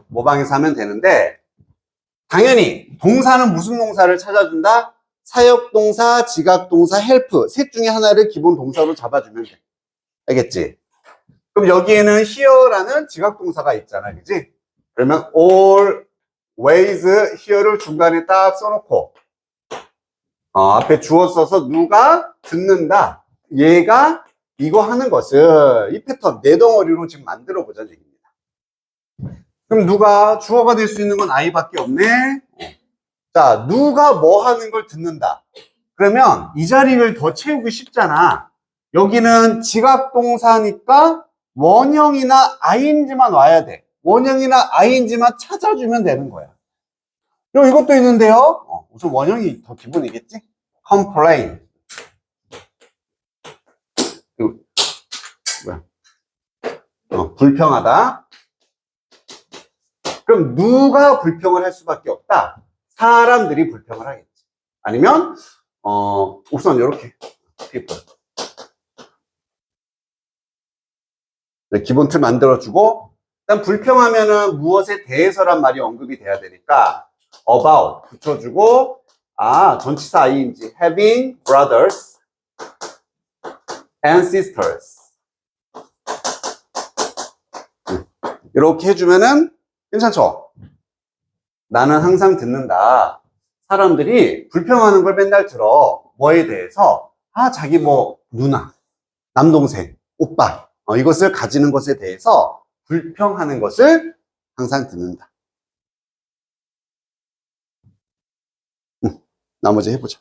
모방해서 하면 되는데, 당연히 동사는 무슨 동사를 찾아준다? 사역동사, 지각동사, 헬프 셋 중에 하나를 기본 동사로 잡아주면 돼. 알겠지? 그럼 여기에는 here라는 지각동사가 있잖아, 그지? 그러면 always here를 중간에 딱 써놓고 앞에 주어 써서 누가 듣는다. 얘가 이거 하는 것을 이 패턴 네 덩어리로 지금 만들어 보자는 얘기입니다. 그럼 누가 주어가 될 수 있는 건 I밖에 없네. 자, 누가 뭐 하는 걸 듣는다. 그러면 이 자리를 더 채우기 쉽잖아. 여기는 지각동사니까 원형이나 ing만 와야 돼. 원형이나 ing만 찾아주면 되는 거야. 이것도 있는데요. 우선 원형이 더 기본이겠지? complain. 뭐야? 불평하다. 그럼 누가 불평을 할 수밖에 없다? 사람들이 불평을 하겠지. 아니면 우선 이렇게 기본 틀 만들어주고, 일단 불평하면은 무엇에 대해서란 말이 언급이 돼야 되니까 about 붙여주고, 전치사 ing인지 having brothers and sisters 이렇게 해주면은 괜찮죠? 나는 항상 듣는다. 사람들이 불평하는 걸 맨날 들어. 뭐에 대해서? 자기 뭐 누나, 남동생, 오빠 이것을 가지는 것에 대해서 불평하는 것을 항상 듣는다. 나머지 해보자.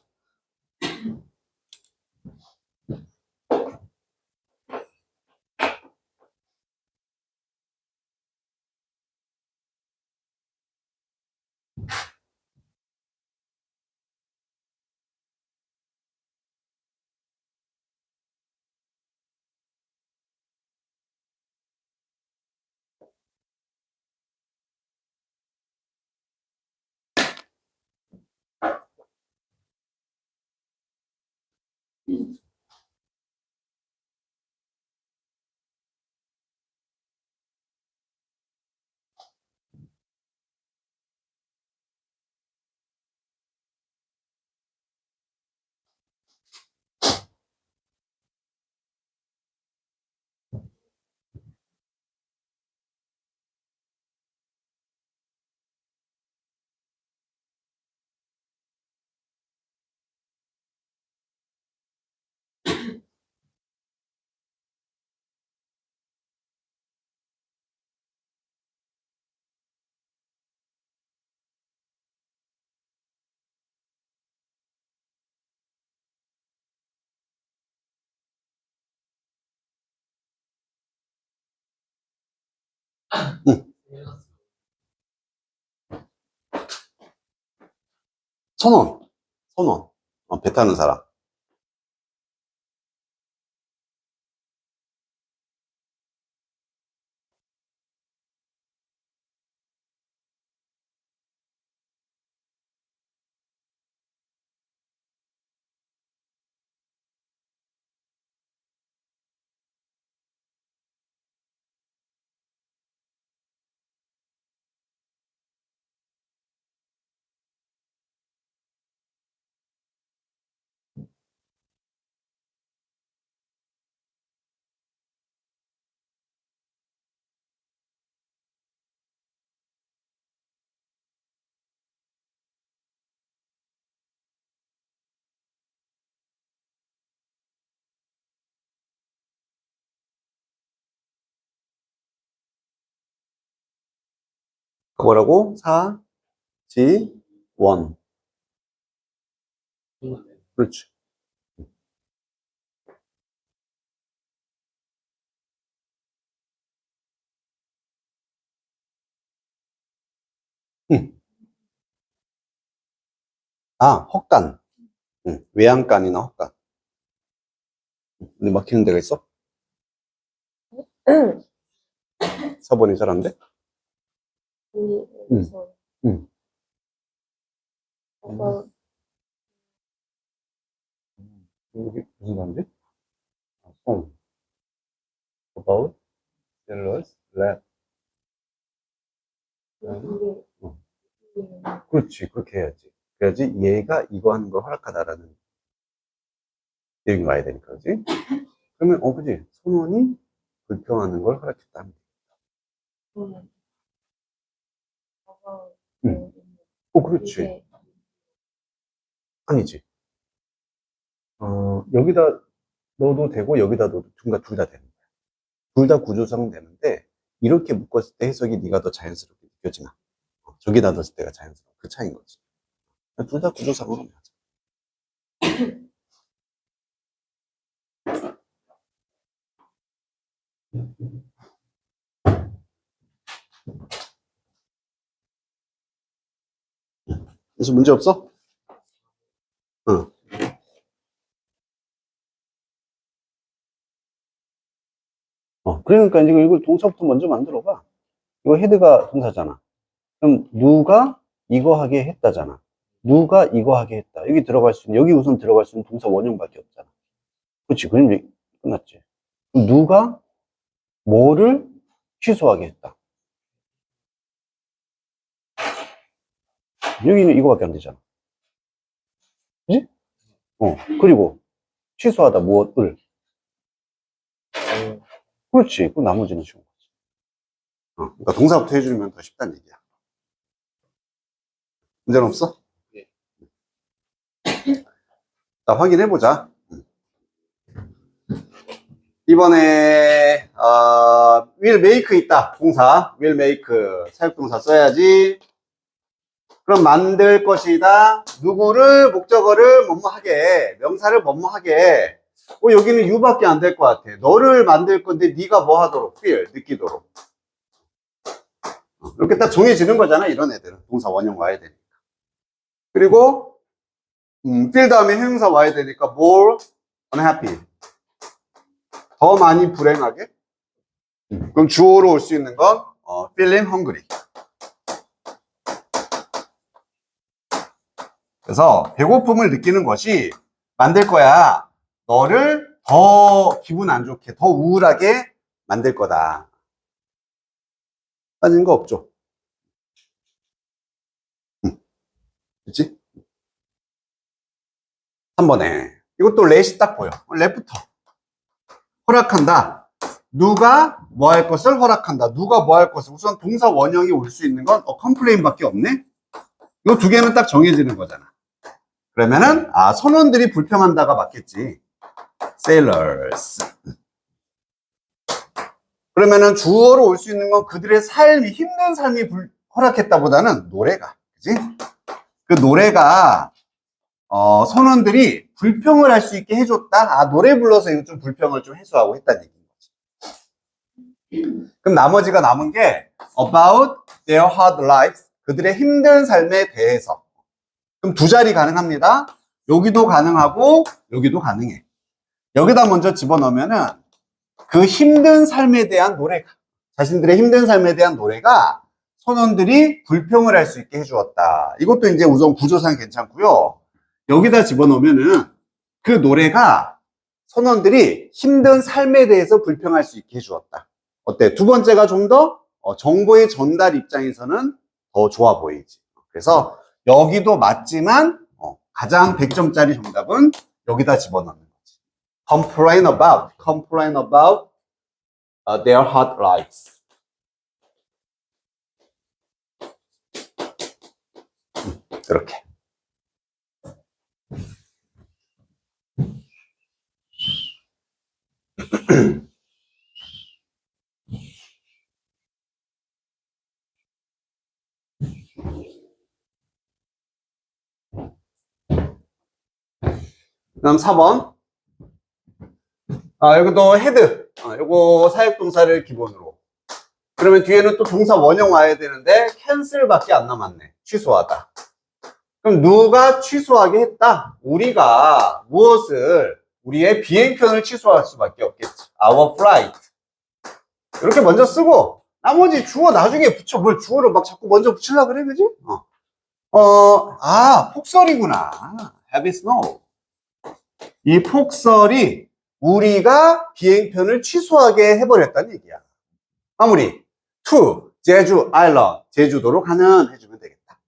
선원. 배 타는 사람. 그거라고 사지원. 그렇지. 헛간. 외양간이나 헛간. 근데 막히는 데가 있어? 4번이 잘한데? 여기서 응. 이게 무슨 단지? 송. About sailors left. 그렇지, 그렇게 해야지. 그래야지 얘가 이거 하는 걸 허락하다라는 내용이 와야 되니까, 그지? 그러면, 그지? 선원이 불평하는 걸 허락했다. 응. 그렇지. 아니지. 여기다 넣어도 되고, 여기다 넣어도 둘 다 되는 거야. 둘 다 구조상 되는데, 이렇게 묶었을 때 해석이 네가 더 자연스럽게 느껴지나? 저기다 넣었을 때가 자연스러워. 그 차이인 거지. 둘 다 구조상으로 하자. 그래서 문제 없어? 응. 그러니까 이걸 동사부터 먼저 만들어 봐. 이거 헤드가 동사잖아. 그럼 누가 이거 하게 했다잖아. 누가 이거 하게 했다. 여기 들어갈 수 있는, 여기 우선 들어갈 수 있는 동사 원형밖에 없잖아. 그렇지. 그럼 이제 끝났지. 그럼 누가 뭐를 취소하게 했다. 여기는 이거밖에 안 되잖아. 그지? 그리고 취소하다 무엇을. 그렇지. 그 나머지는 쉬운 거지. 그러니까 동사부터 해주면 더 쉽다는 얘기야. 문제는 없어? 네. 자, 확인해보자. 이번에 will make 있다. 동사 will make 사역동사 써야지. 그럼 만들 것이다. 누구를 목적어를 뭐뭐하게 명사를 뭐뭐하게. 여기는 you밖에 안 될 것 같아. 너를 만들 건데 네가 뭐 하도록 feel 느끼도록. 이렇게 딱 정해지는 거잖아. 이런 애들은 동사 원형 와야 되니까. 그리고 feel 다음에 형용사 와야 되니까 more unhappy. 더 많이 불행하게. 그럼 주어로 올 수 있는 건 feeling hungry. 그래서 배고픔을 느끼는 것이 만들 거야. 너를 더 기분 안 좋게, 더 우울하게 만들 거다. 빠진 거 없죠? 그치? 3번에 이것도 렛이 딱 보여. 렛부터 허락한다. 누가 뭐 할 것을 허락한다. 누가 뭐 할 것을. 우선 동사 원형이 올 수 있는 건 complain 밖에 없네. 이거 두 개는 딱 정해지는 거잖아. 그러면은 선원들이 불평한다가 맞겠지. sailors. 그러면은 주어로 올 수 있는 건 그들의 삶이 힘든 삶이 허락했다 보다는 노래가, 그지? 그 노래가 선원들이 불평을 할 수 있게 해줬다. 노래 불러서 이거 좀 불평을 좀 해소하고 했다는 얘기인 거지. 그럼 나머지가 남은 게 about their hard lives. 그들의 힘든 삶에 대해서. 그럼 두 자리 가능합니다. 여기도 가능하고 여기도 가능해. 여기다 먼저 집어넣으면은 그 힘든 삶에 대한 노래가, 자신들의 힘든 삶에 대한 노래가 선원들이 불평을 할 수 있게 해주었다. 이것도 이제 우선 구조상 괜찮고요. 여기다 집어넣으면은 그 노래가 선원들이 힘든 삶에 대해서 불평할 수 있게 해주었다. 어때? 두 번째가 좀 더 정보의 전달 입장에서는 더 좋아 보이지. 그래서 여기도 맞지만 가장 100점짜리 정답은 여기다 집어넣는 거지. complain about their hard lives. 이렇게. 그다음 4번. 여기도 헤드. 요거 사역동사를 기본으로. 그러면 뒤에는 또 동사 원형 와야 되는데 캔슬밖에 안 남았네. 취소하다. 그럼 누가 취소하게 했다? 우리가 무엇을, 우리의 비행편을 취소할 수밖에 없겠지. Our flight. 이렇게 먼저 쓰고 나머지 주어 나중에 붙여. 뭘 주어를 막 자꾸 먼저 붙이려고 그래, 그지? 폭설이구나. Heavy snow. 이 폭설이 우리가 비행편을 취소하게 해버렸다는 얘기야. 마무리. to 제주 아일랜드, 제주도로 가는 해주면 되겠다.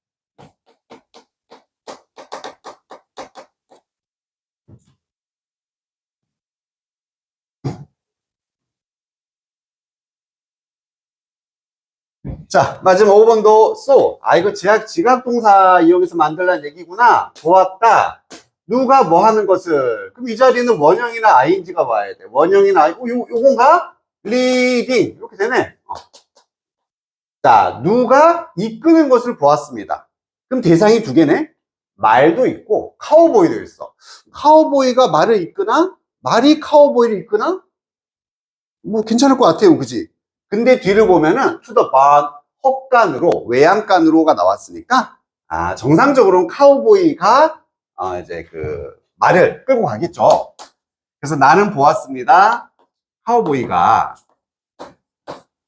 자, 마지막 5번도 so. 아, 이거 지각동사 이용해서 만들라는 얘기구나. 좋았다. 누가 뭐 하는 것을. 그럼 이 자리는 원형이나 ing가 와야 돼. 원형이나, 요건가? leading. 이렇게 되네. 자, 누가 이끄는 것을 보았습니다. 그럼 대상이 두 개네? 말도 있고, 카우보이도 있어. 카우보이가 말을 이끄나? 말이 카우보이를 이끄나? 뭐 괜찮을 것 같아요. 그지? 근데 뒤를 보면은 to the barn, 헛간으로, 외양간으로가 나왔으니까, 아, 정상적으로는 카우보이가, 이제 말을 끌고 가겠죠. 그래서 나는 보았습니다. 카우보이가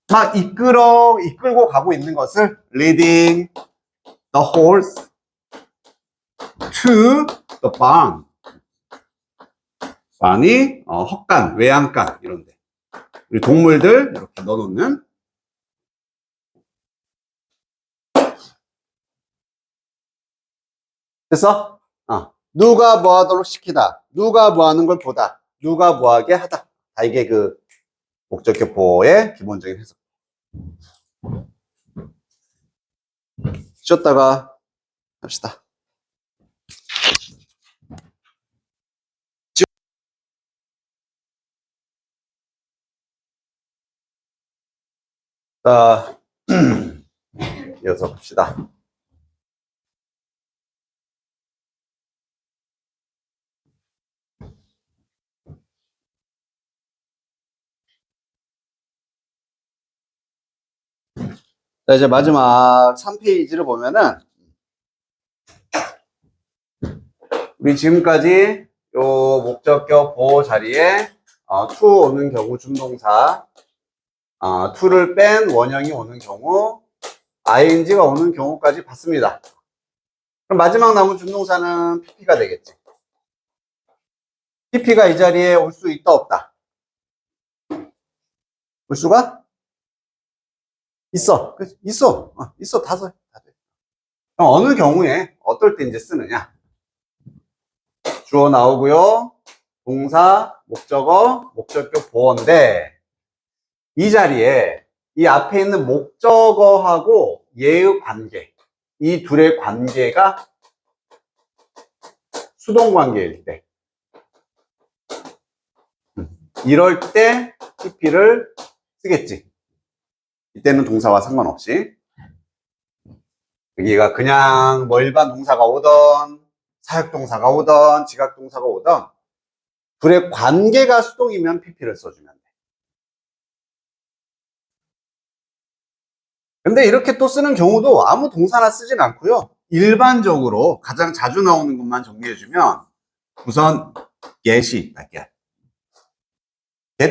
막 이끌고 가고 있는 것을 leading the horse to the barn. barn이 헛간, 외양간 이런데. 우리 동물들 이렇게 넣어놓는. 그래서 누가 뭐 하도록 시키다, 누가 뭐 하는 걸 보다, 누가 뭐 하게 하다. 다 이게 목적격보의 기본적인 해석. 쉬었다가 합시다. 자, 이어서 봅시다. 자, 이제 마지막 3페이지를 보면은, 우리 지금까지 요 목적격 보호 자리에 to 오는 경우 준동사, to를 뺀 원형이 오는 경우, ing가 오는 경우까지 봤습니다. 그럼 마지막 남은 준동사는 pp가 되겠지. pp가 이 자리에 올 수 있다, 없다? 올 수가? 있어. 있어. 있어. 다 써. 그럼 어느 경우에, 어떨 때 이제 쓰느냐? 주어 나오고요. 동사, 목적어, 목적격 보어인데, 이 자리에 이 앞에 있는 목적어하고 얘의 관계, 이 둘의 관계가 수동 관계일 때, 이럴 때 pp를 쓰겠지. 이때는 동사와 상관없이. 여기가 그냥 뭐 일반 동사가 오던, 사역동사가 오던, 지각동사가 오던, 둘의 관계가 수동이면 pp를 써주면 돼. 근데 이렇게 또 쓰는 경우도 아무 동사나 쓰진 않고요. 일반적으로 가장 자주 나오는 것만 정리해주면, 우선 get이 get.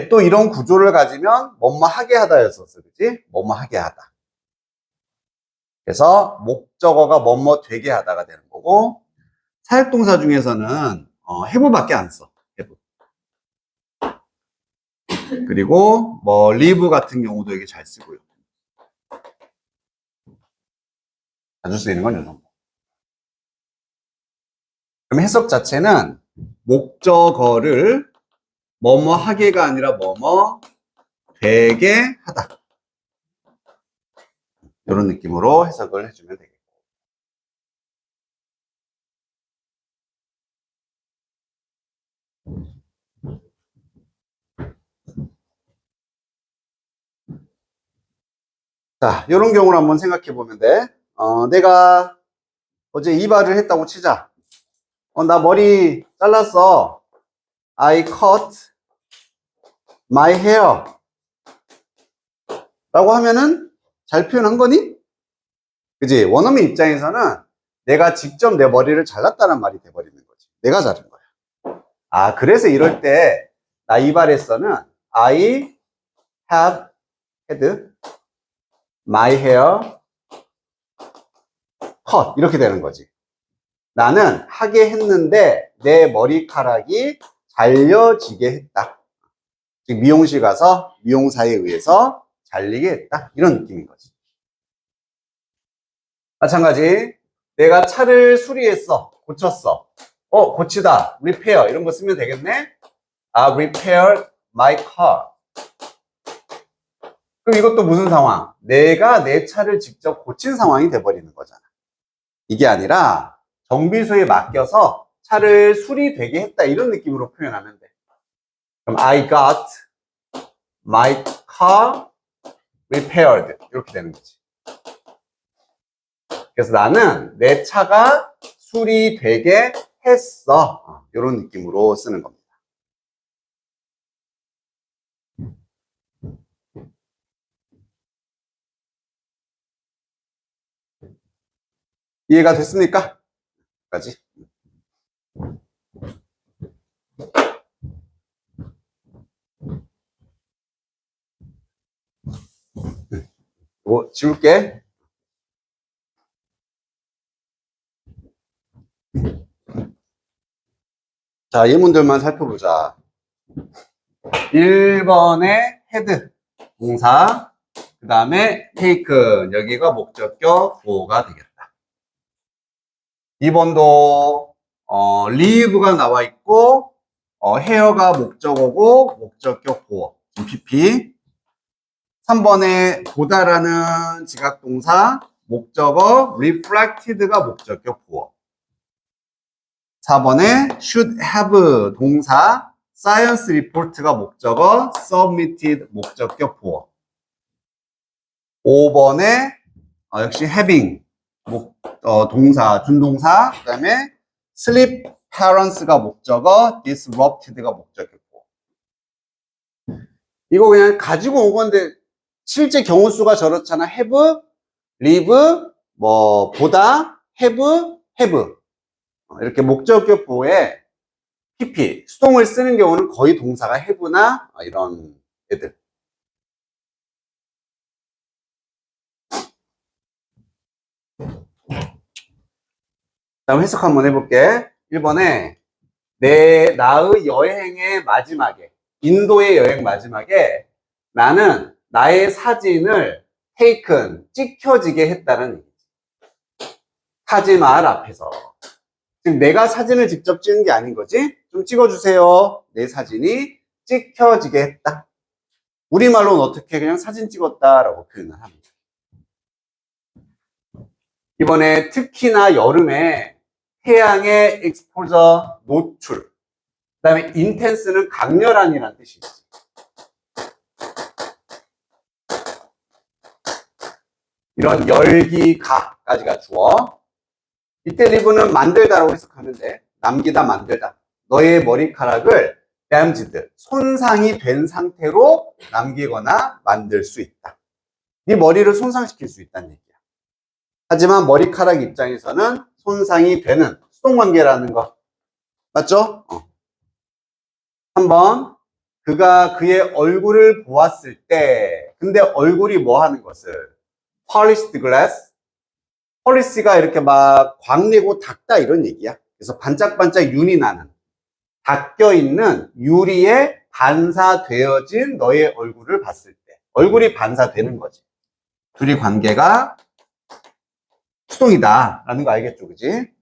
또 이런 구조를 가지면 뭐뭐 하게 하다였었어. 그치? 뭐뭐 하게 하다. 그래서 목적어가 뭐뭐 되게 하다가 되는 거고, 사역동사 중에서는 have밖에 안 써. have. 그리고 뭐 live 같은 경우도 이게 잘 쓰고요. 자주 쓰이는 건 이 정도. 그럼 해석 자체는 목적어를 뭐뭐 하게가 아니라 뭐뭐 되게 하다. 이런 느낌으로 해석을 해주면 되겠고. 자, 이런 경우를 한번 생각해 보면 돼. 내가 어제 이발을 했다고 치자. 나 머리 잘랐어. I cut my hair. 라고 하면은 잘 표현한 거니? 그지? 원어민 입장에서는 내가 직접 내 머리를 잘랐다는 말이 돼버리는 거지. 내가 자른 거야. 그래서 이럴 때, 나 이발했어는 I have had my hair cut. 이렇게 되는 거지. 나는 하게 했는데 내 머리카락이 잘려지게 했다. 즉 미용실 가서 미용사에 의해서 잘리게 했다. 이런 느낌인 거지. 마찬가지 내가 차를 수리했어. 고쳤어. 고치다. repair 이런 거 쓰면 되겠네. repair my car. 그럼 이것도 무슨 상황? 내가 내 차를 직접 고친 상황이 돼버리는 거잖아. 이게 아니라 정비소에 맡겨서 차를 수리되게 했다 이런 느낌으로 표현하면 돼. 그럼 I got my car repaired 이렇게 되는 거지. 그래서 나는 내 차가 수리되게 했어. 이런 느낌으로 쓰는 겁니다. 이해가 됐습니까? 까지. 이거 지울게. 자, 예문들만 살펴보자. 1번에 head 동사, 그 다음에 taken 여기가 목적격 보호가 되겠다. 2번도 leave가 나와 있고 hair가 목적어고 목적격 보호 PP. 3번에 보다라는 지각동사 목적어 reflected가 목적격 보호. 4번에 should have 동사 science report가 목적어 submitted 목적격 보호. 5번에 역시 having 동사 준동사, 그 다음에 sleep parents가 목적어 disrupted가 목적격 보호. 이거 그냥 가지고 온 건데 실제 경우 수가 저렇잖아. have, live, 보다, have 이렇게 목적격 보호에 PP, 수동을 쓰는 경우는 거의 동사가 have나 이런 애들. 다음 해석 한번 해볼게. 1번에 나의 여행의 마지막에, 인도의 여행 마지막에 나는 나의 사진을 taken, 찍혀지게 했다는 얘기지. 타지말 앞에서. 지금 내가 사진을 직접 찍은 게 아닌 거지? 좀 찍어주세요. 내 사진이 찍혀지게 했다. 우리말로는 어떻게 그냥 사진 찍었다라고 표현을 합니다. 이번에 특히나 여름에 태양의 exposure, 노출. 그 다음에 intense는 강렬한이라는 뜻이 있어. 이런 열기가까지가 주어. 이때 live는 만들다라고 해석하면 돼. 남기다, 만들다. 너의 머리카락을 damaged, 손상이 된 상태로 남기거나 만들 수 있다. 네 머리를 손상시킬 수 있다는 얘기야. 하지만 머리카락 입장에서는 손상이 되는 수동관계라는 거. 맞죠? 3번. 그가 그의 얼굴을 보았을 때, 근데 얼굴이 뭐 하는 것을? polished glass. 폴리시가 이렇게 막 광내고 닦다 이런 얘기야. 그래서 반짝반짝 윤이 나는, 닦여 있는 유리에 반사되어진 너의 얼굴을 봤을 때, 얼굴이 반사되는 거지. 둘이 관계가 수동이다 라는 거 알겠죠? 그지?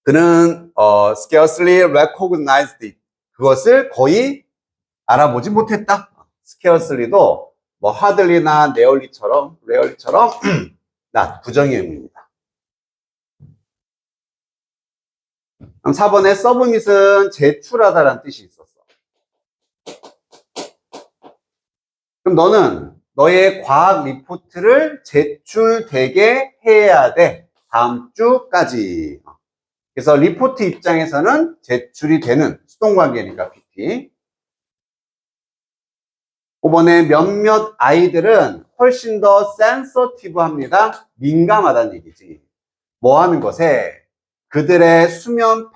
그는 scarcely recognized it. 그것을 거의 알아보지 못했다. scarcely도 뭐 hardly나 rarely처럼 부정의 의미입니다. 그럼 4번에 submit은 제출하다라는 뜻이 있었어. 그럼 너는 너의 과학 리포트를 제출되게 해야 돼. 다음 주까지. 그래서 리포트 입장에서는 제출이 되는 수동관계니까 PP. 5번에 몇몇 아이들은 훨씬 더 센서티브합니다. 민감하다는 얘기지. 뭐 하는 것에? 그들의 수면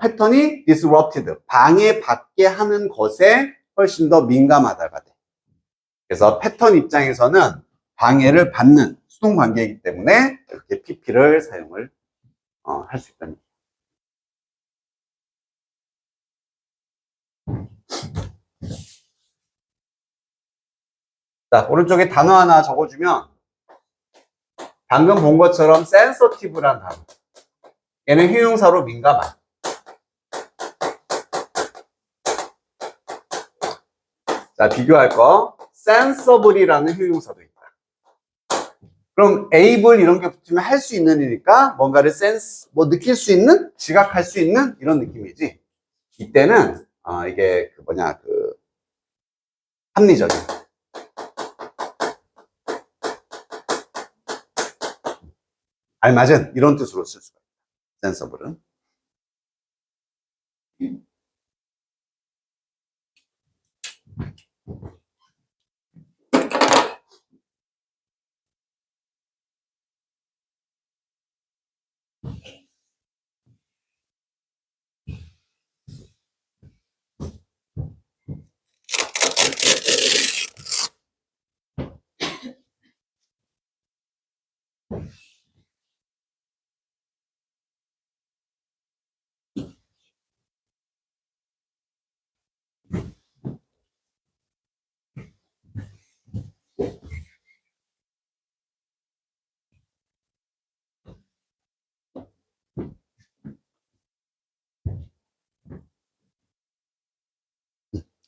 패턴이 disrupted, 방해받게 하는 것에 훨씬 더 민감하다가 돼. 그래서 패턴 입장에서는 방해를 받는 수동 관계이기 때문에 이렇게 PP를 사용을 할 수 있다는 거예요. 자, 오른쪽에 단어 하나 적어주면 방금 본 것처럼 sensitive란 단어. 얘는 형용사로 민감한. 자, 비교할 거. sensible이라는 형용사도 있다. 그럼 able 이런 게 붙으면 할 수 있는 이니까 뭔가를 sense, 뭐 느낄 수 있는, 지각할 수 있는 이런 느낌이지. 이때는 이게 합리적인. 알맞은 이런 뜻으로 쓸 수가 있다. sensible은.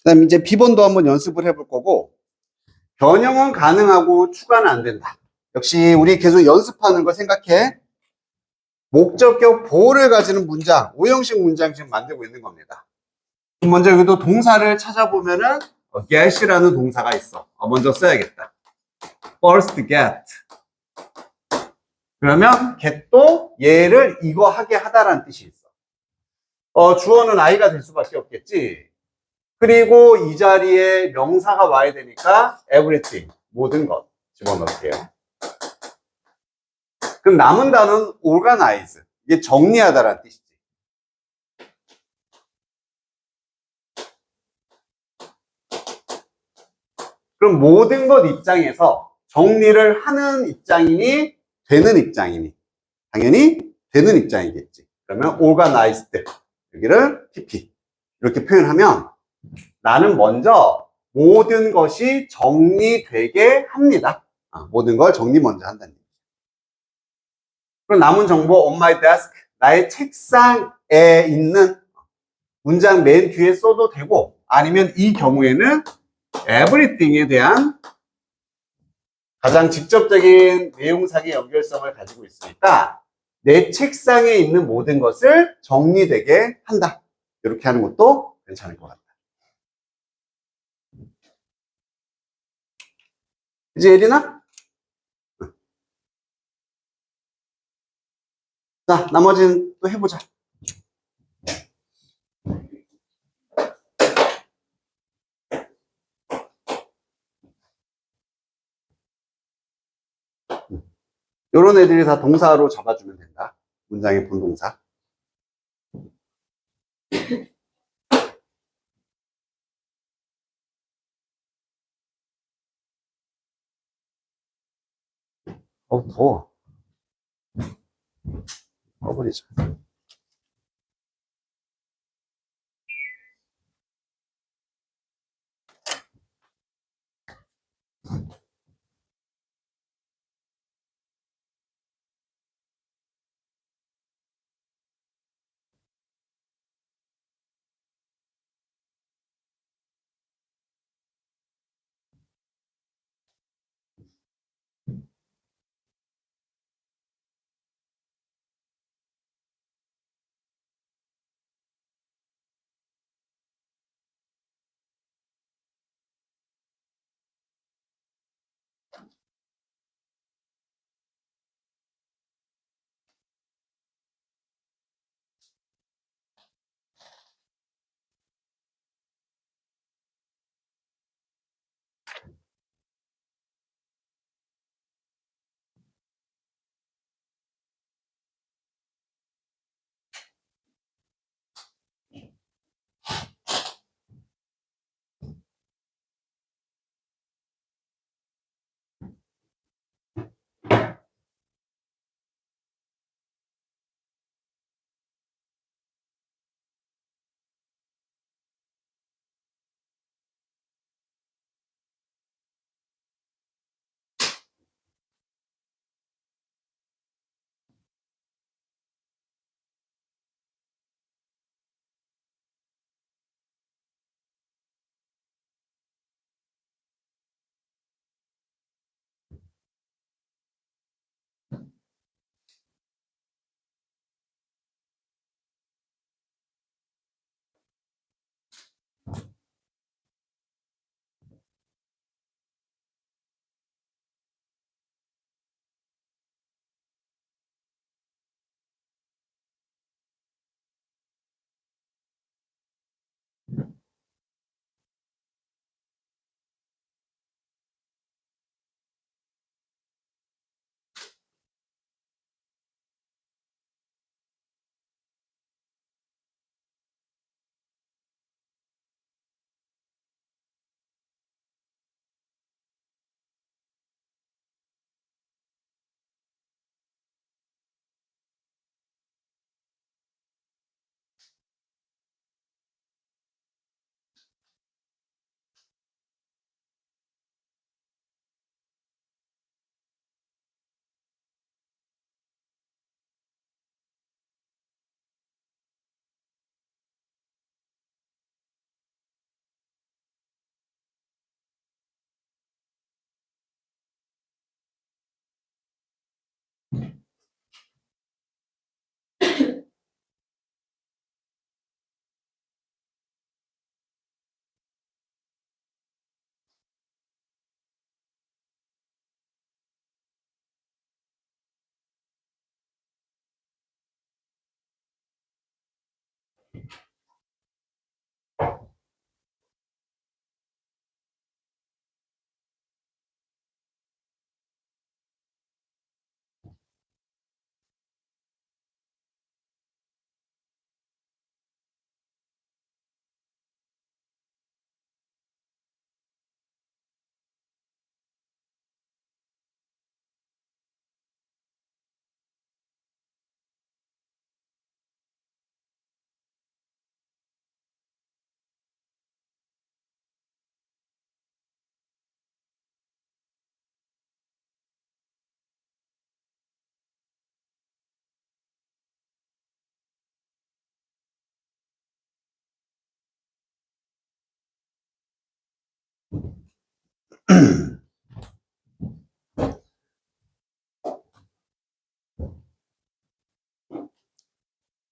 그다음 이제 비번도 한번 연습을 해볼 거고, 변형은 가능하고 추가는 안 된다. 역시 우리 계속 연습하는 거 생각해. 목적격 보호를 가지는 문장, 오형식 문장 지금 만들고 있는 겁니다. 먼저 여기도 동사를 찾아보면은 get이라는 동사가 있어. 먼저 써야겠다. first get. 그러면 get도 얘를 이거 하게 하다라는 뜻이 있어. 주어는 I가 될 수밖에 없겠지. 그리고 이 자리에 명사가 와야 되니까 everything, 모든 것 집어넣을게요. 그럼 남은 단어는 organize, 이게 정리하다라는 뜻이지. 그럼 모든 것 입장에서 정리를 하는 입장이니 되는 입장이니 당연히 되는 입장이겠지. 그러면 organized, 여기를 PP 이렇게 표현하면 나는 먼저 모든 것이 정리되게 합니다. 모든 걸 정리 먼저 한다는 얘기죠. 그럼 남은 정보 on my desk, 나의 책상에 있는 문장 맨 뒤에 써도 되고, 아니면 이 경우에는 everything에 대한 가장 직접적인 내용상의 연결성을 가지고 있으니까 내 책상에 있는 모든 것을 정리되게 한다. 이렇게 하는 것도 괜찮을 것 같다. 이제 예린아? 자, 나머지는 또 해보자. 이런 애들이 다 동사로 잡아주면 된다. 문장의 분동사. 더워. 꺼버리자.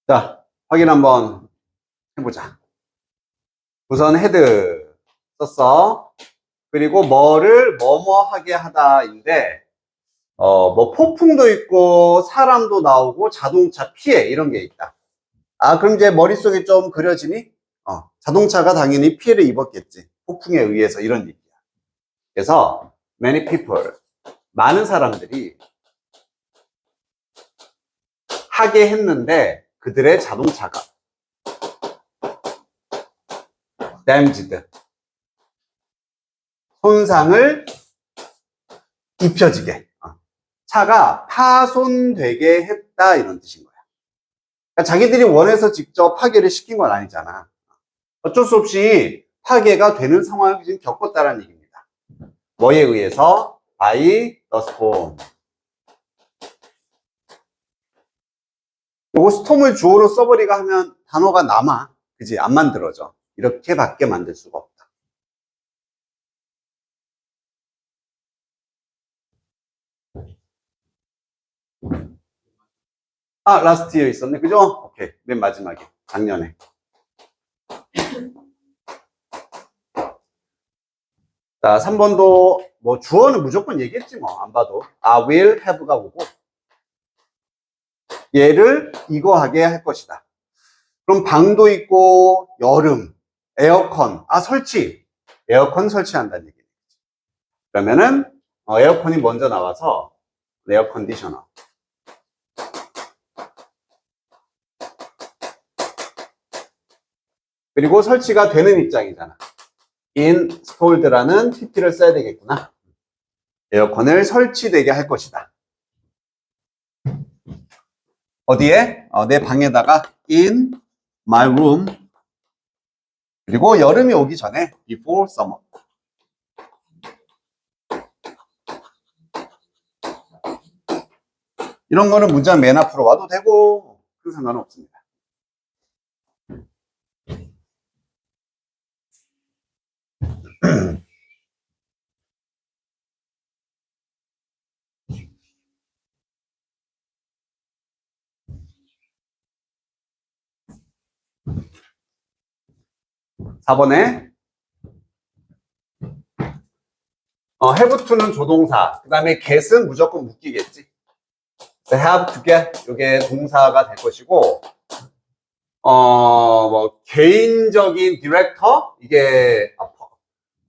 자, 확인 한번 해보자. 우선 헤드 썼어. 그리고 뭐를 뭐뭐 하게 하다인데, 뭐 폭풍도 있고 사람도 나오고 자동차 피해 이런 게 있다. 아, 그럼 이제 머릿속에 좀 그려지니? 자동차가 당연히 피해를 입었겠지. 폭풍에 의해서 이런 얘기야. 그래서 many people, 많은 사람들이 하게 했는데 그들의 자동차가 damaged, 손상을 입혀지게, 차가 파손되게 했다 이런 뜻인 거야. 그러니까 자기들이 원해서 직접 파괴를 시킨 건 아니잖아. 어쩔 수 없이 파괴가 되는 상황을 지금 겪었다는 얘기입니다. 뭐에 의해서? by the storm. 요거 스톰을 주어로 써버리가 하면 단어가 남아. 그지? 안 만들어져. 이렇게밖에 만들 수가 없다. 아, 라스트 이어 있었네. 그죠? 오케이. 맨 마지막에. 작년에. 자, 3번도 뭐 주어는 무조건 얘기했지 뭐. 안 봐도. I will have가 오고. 얘를 이거 하게 할 것이다. 그럼 방도 있고 여름, 에어컨, 설치. 에어컨 설치한다는 얘기예요. 그러면은 에어컨이 먼저 나와서 에어 컨디셔너. 그리고 설치가 되는 입장이잖아. installed라는 PP를 써야 되겠구나. 에어컨을 설치되게 할 것이다. 어디에? 내 방에다가 in my room. 그리고 여름이 오기 전에 before summer. 이런 거는 문장 맨 앞으로 와도 되고 큰 상관은 없습니다. (4번에) have to는 조동사, 그 다음에 get은 무조건 묶이겠지. have to get, 이게 동사가 될 것이고, 뭐 개인적인 디렉터, 이게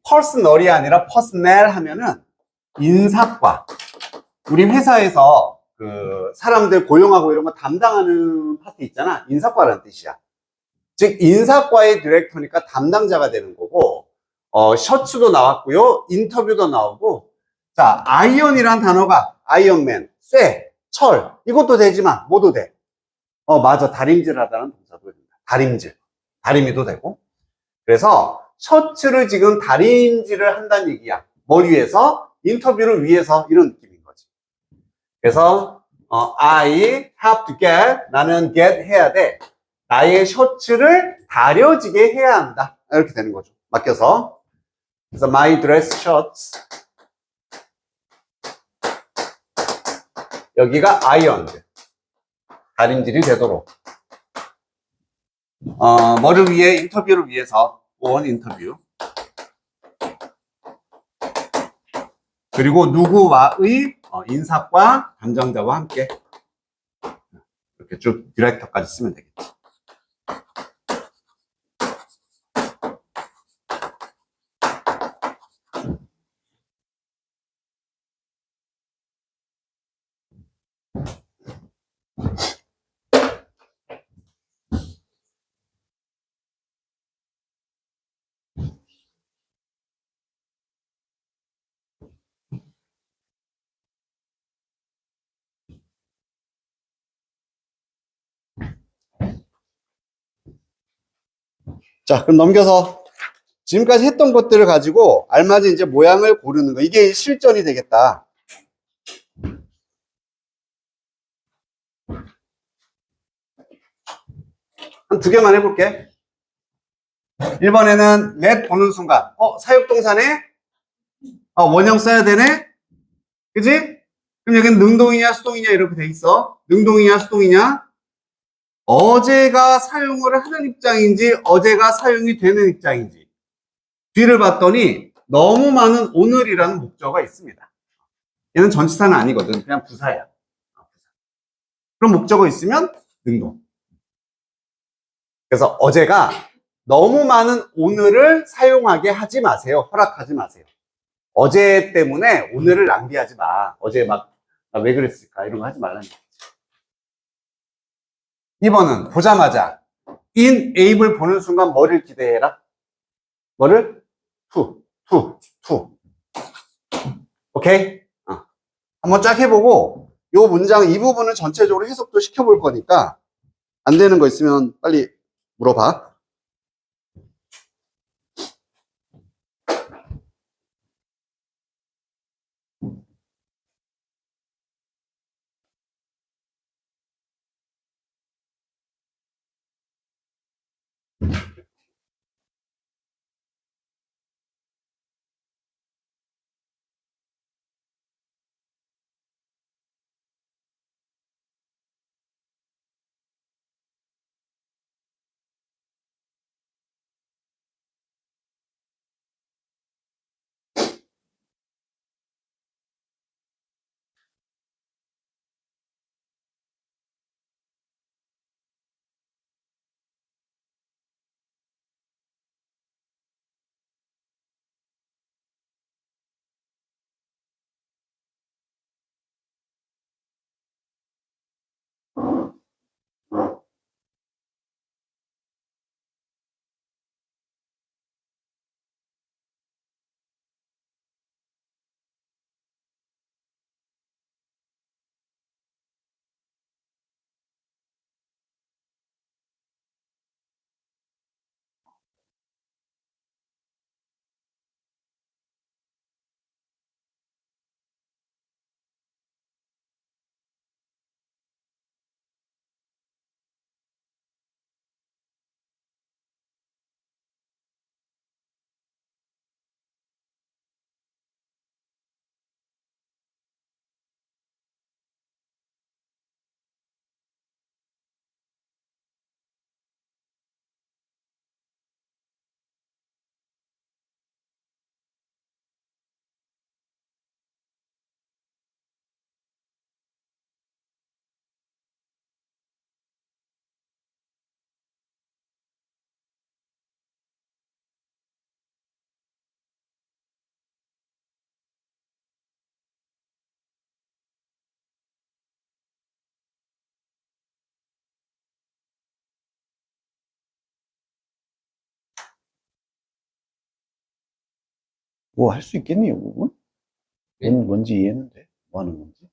퍼스널이 아니라 퍼스넬 하면은 인사과. 우리 회사에서 그 사람들 고용하고 이런 거 담당하는 파트 있잖아. 인사과라는 뜻이야. 즉 인사과의 디렉터니까 담당자가 되는 거고, 셔츠도 나왔고요, 인터뷰도 나오고. 자, 아이언이란 단어가 아이언맨, 쇠, 철, 이것도 되지만 뭐도 돼. 맞아, 다림질 하다는 동사도 됩니다. 다림질, 다리미도 되고. 그래서 셔츠를 지금 다림질을 한다는 얘기야. 뭘 위해서? 인터뷰를 위해서, 이런 느낌인 거지. 그래서 I have to get, 나는 get 해야 돼. 나의 셔츠를 다려지게 해야 한다. 이렇게 되는 거죠. 맡겨서. 그래서 my dress shirts 여기가 아이언드. 다림질이 되도록. 뭐를 위해? 인터뷰를 위해서. 원 인터뷰. 그리고 누구와의 인사과 담당자와 함께. 이렇게 쭉 디렉터까지 쓰면 되겠지. 자, 그럼 넘겨서 지금까지 했던 것들을 가지고 알맞은 이제 모양을 고르는 거. 이게 실전이 되겠다. 한 두 개만 해볼게. 1번에는 let 보는 순간 사역동사네? 원형 써야 되네? 그지? 그럼 여기는 능동이냐 수동이냐 이렇게 돼 있어. 능동이냐 수동이냐? 어제가 사용을 하는 입장인지 어제가 사용이 되는 입장인지. 뒤를 봤더니 너무 많은 오늘이라는 목적어가 있습니다. 얘는 전치사는 아니거든. 그냥 부사야. 그런 목적어 있으면 능동. 그래서 어제가 너무 많은 오늘을 사용하게 하지 마세요. 허락하지 마세요. 어제 때문에 오늘을 낭비하지 마. 어제 막 왜 그랬을까 이런 거 하지 말라는 거지. 2번은 보자마자 inable 보는 순간 뭐를 기대해라? 뭐를? to. 오케이? 한번 쫙 해보고 이 문장 이 부분은 전체적으로 해석도 시켜볼 거니까 안 되는 거 있으면 빨리 물어봐. 뭐 할 수 있겠니, 이 부분? 뭔지 이해했는데 뭐 하는 건지.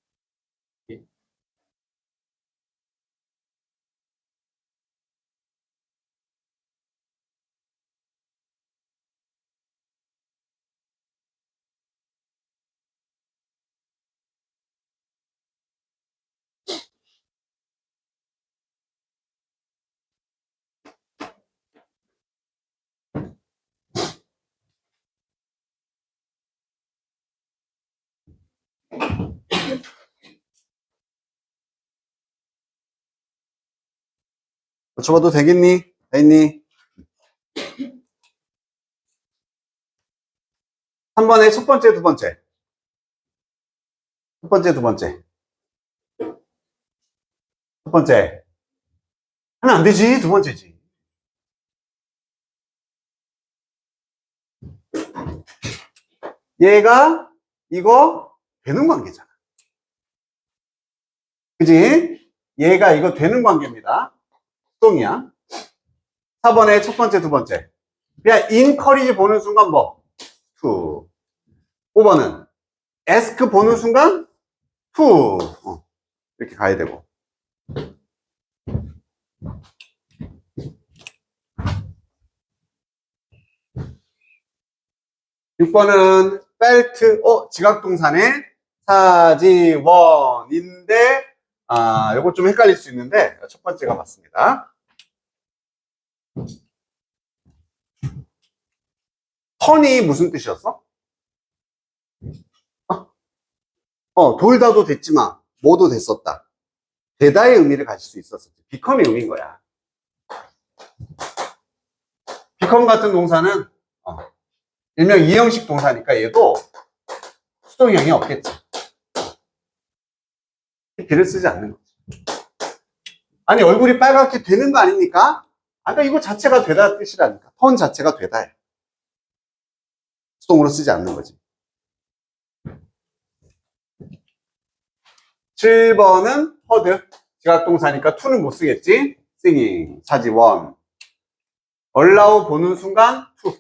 맞춰봐도 되겠니? 됐니? 3번의 첫 번째, 두 번째. 첫 번째, 두 번째. 첫 번째. 하나 안 되지, 두 번째지. 얘가 이거 되는 관계잖아. 그지? 얘가 이거 되는 관계입니다. 수동이야. 4번의 첫 번째, 두 번째. 그냥 encourage 보는 순간 뭐? to. 5번은 ask 보는 순간 to. 이렇게 가야 되고. 6번은 felt, 지각동사네 사지원인데, 요거 좀 헷갈릴 수 있는데, 첫 번째가 맞습니다. 턴이 무슨 뜻이었어? 돌다도 됐지만, 뭐도 됐었다. 되다의 의미를 가질 수 있었어. become의 의미인 거야. become 같은 동사는, 일명 이형식 동사니까 얘도 수동형이 없겠지. 비를 쓰지 않는 거지. 아니, 얼굴이 빨갛게 되는 거 아닙니까? 아까 이거 자체가 되다 뜻이라니까. 턴 자체가 되다야. 수동으로 쓰지 않는 거지. 7번은 heard. 지각동사니까 to는 못 쓰겠지. singing, 사지원. allow 보는 순간 to.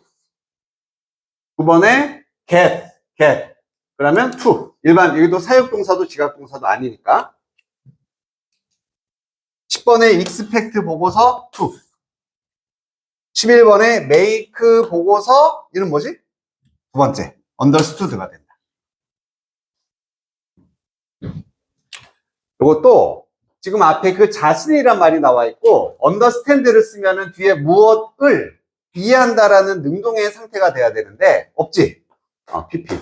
9번에 get. 그러면 to. 일반, 여기도 사역동사도 지각동사도 아니니까. 10번에 expect 보고서 to. 11번에 make 보고서, 이는 뭐지? 두 번째, understood가 된다. 이것도 지금 앞에 그 자신이란 말이 나와 있고, understand를 쓰면은 뒤에 무엇을 이해한다라는 능동의 상태가 돼야 되는데, 없지? PP.